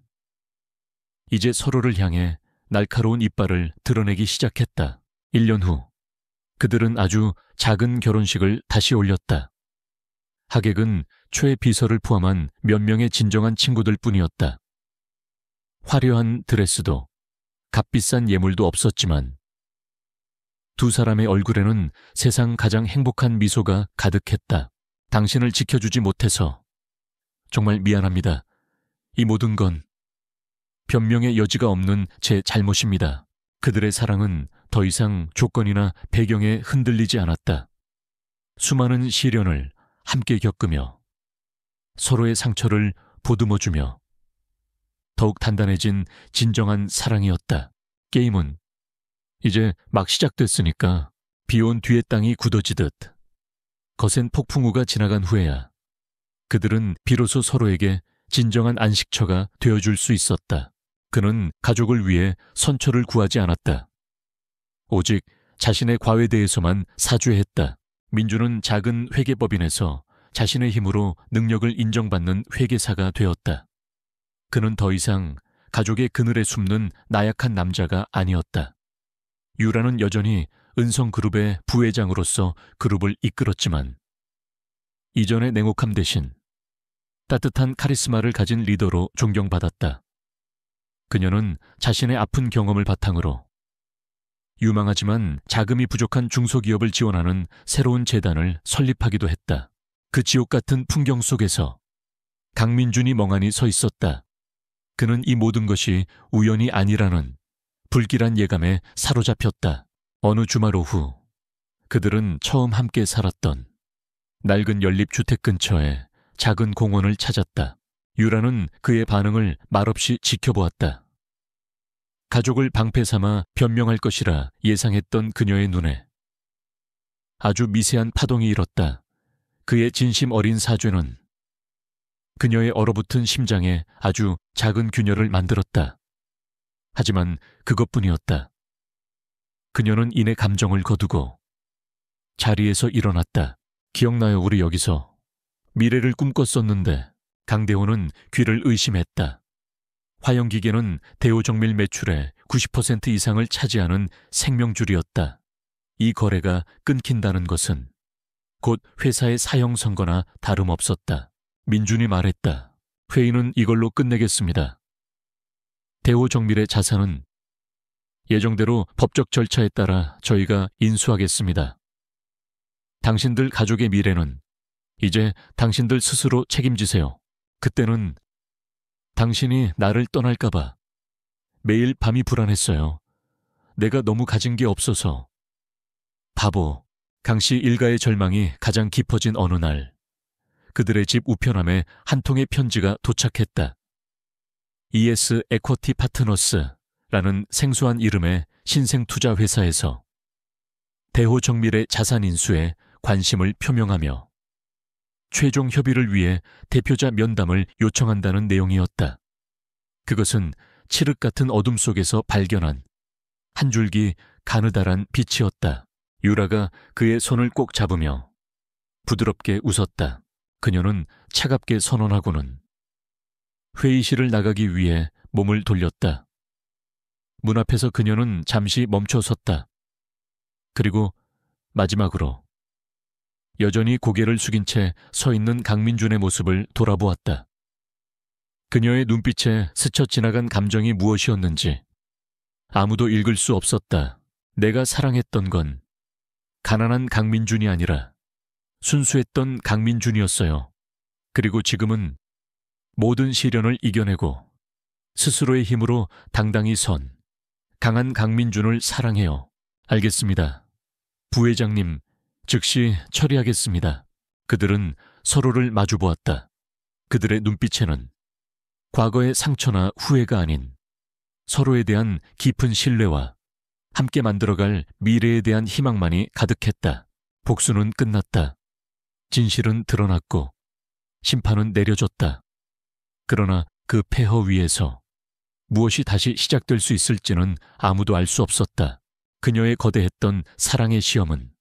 이제 서로를 향해 날카로운 이빨을 드러내기 시작했다. 1년 후 그들은 아주 작은 결혼식을 다시 올렸다. 하객은 최 비서를 포함한 몇 명의 진정한 친구들 뿐이었다. 화려한 드레스도 값비싼 예물도 없었지만 두 사람의 얼굴에는 세상 가장 행복한 미소가 가득했다. 당신을 지켜주지 못해서 정말 미안합니다. 이 모든 건 변명의 여지가 없는 제 잘못입니다. 그들의 사랑은 더 이상 조건이나 배경에 흔들리지 않았다. 수많은 시련을 함께 겪으며 서로의 상처를 보듬어주며 더욱 단단해진 진정한 사랑이었다. 게임은 이제 막 시작됐으니까 비온 뒤의 땅이 굳어지듯 거센 폭풍우가 지나간 후에야 그들은 비로소 서로에게 진정한 안식처가 되어줄 수 있었다. 그는 가족을 위해 선처를 구하지 않았다. 오직 자신의 과외에 대해서만 사죄했다. 민주는 작은 회계법인에서 자신의 힘으로 능력을 인정받는 회계사가 되었다. 그는 더 이상 가족의 그늘에 숨는 나약한 남자가 아니었다. 유라는 여전히 은성그룹의 부회장으로서 그룹을 이끌었지만 이전의 냉혹함 대신 따뜻한 카리스마를 가진 리더로 존경받았다. 그녀는 자신의 아픈 경험을 바탕으로 유망하지만 자금이 부족한 중소기업을 지원하는 새로운 재단을 설립하기도 했다. 그 지옥 같은 풍경 속에서 강민준이 멍하니 서 있었다. 그는 이 모든 것이 우연이 아니라는 불길한 예감에 사로잡혔다. 어느 주말 오후 그들은 처음 함께 살았던 낡은 연립주택 근처에 작은 공원을 찾았다. 유라는 그의 반응을 말없이 지켜보았다. 가족을 방패 삼아 변명할 것이라 예상했던 그녀의 눈에 아주 미세한 파동이 일었다. 그의 진심 어린 사죄는 그녀의 얼어붙은 심장에 아주 작은 균열을 만들었다. 하지만 그것뿐이었다. 그녀는 이내 감정을 거두고 자리에서 일어났다. 기억나요? 우리 여기서 미래를 꿈꿨었는데. 강대호는 귀를 의심했다. 화영기계는 대우정밀 매출의 90% 이상을 차지하는 생명줄이었다. 이 거래가 끊긴다는 것은 곧 회사의 사형 선고나 다름없었다. 민준이 말했다. 회의는 이걸로 끝내겠습니다. 대우정밀의 자산은 예정대로 법적 절차에 따라 저희가 인수하겠습니다. 당신들 가족의 미래는 이제 당신들 스스로 책임지세요. 그때는 당신이 나를 떠날까봐 매일 밤이 불안했어요. 내가 너무 가진 게 없어서. 바보. 강씨 일가의 절망이 가장 깊어진 어느 날, 그들의 집 우편함에 한 통의 편지가 도착했다. ES 에쿼티 파트너스라는 생소한 이름의 신생투자 회사에서 대호 정밀의 자산 인수에 관심을 표명하며 최종 협의를 위해 대표자 면담을 요청한다는 내용이었다. 그것은 칠흑 같은 어둠 속에서 발견한 한 줄기 가느다란 빛이었다. 유라가 그의 손을 꼭 잡으며 부드럽게 웃었다. 그녀는 차갑게 선언하고는 회의실을 나가기 위해 몸을 돌렸다. 문 앞에서 그녀는 잠시 멈춰 섰다. 그리고 마지막으로 여전히 고개를 숙인 채 서 있는 강민준의 모습을 돌아보았다. 그녀의 눈빛에 스쳐 지나간 감정이 무엇이었는지 아무도 읽을 수 없었다. 내가 사랑했던 건 가난한 강민준이 아니라 순수했던 강민준이었어요. 그리고 지금은 모든 시련을 이겨내고 스스로의 힘으로 당당히 선 강한 강민준을 사랑해요. 알겠습니다. 부회장님, 즉시 처리하겠습니다. 그들은 서로를 마주보았다. 그들의 눈빛에는 과거의 상처나 후회가 아닌 서로에 대한 깊은 신뢰와 함께 만들어갈 미래에 대한 희망만이 가득했다. 복수는 끝났다. 진실은 드러났고 심판은 내려졌다. 그러나 그 폐허 위에서 무엇이 다시 시작될 수 있을지는 아무도 알 수 없었다. 그녀의 거대했던 사랑의 시험은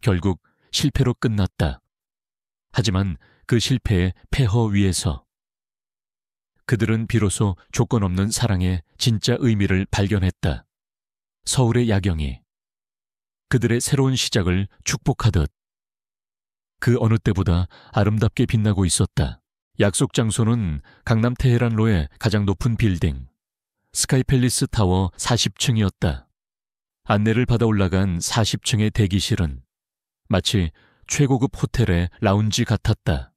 결국 실패로 끝났다. 하지만 그 실패의 폐허 위에서 그들은 비로소 조건 없는 사랑의 진짜 의미를 발견했다. 서울의 야경이 그들의 새로운 시작을 축복하듯 그 어느 때보다 아름답게 빛나고 있었다. 약속 장소는 강남 테헤란로의 가장 높은 빌딩 스카이팰리스 타워 40층이었다. 안내를 받아 올라간 40층의 대기실은 마치 최고급 호텔의 라운지 같았다.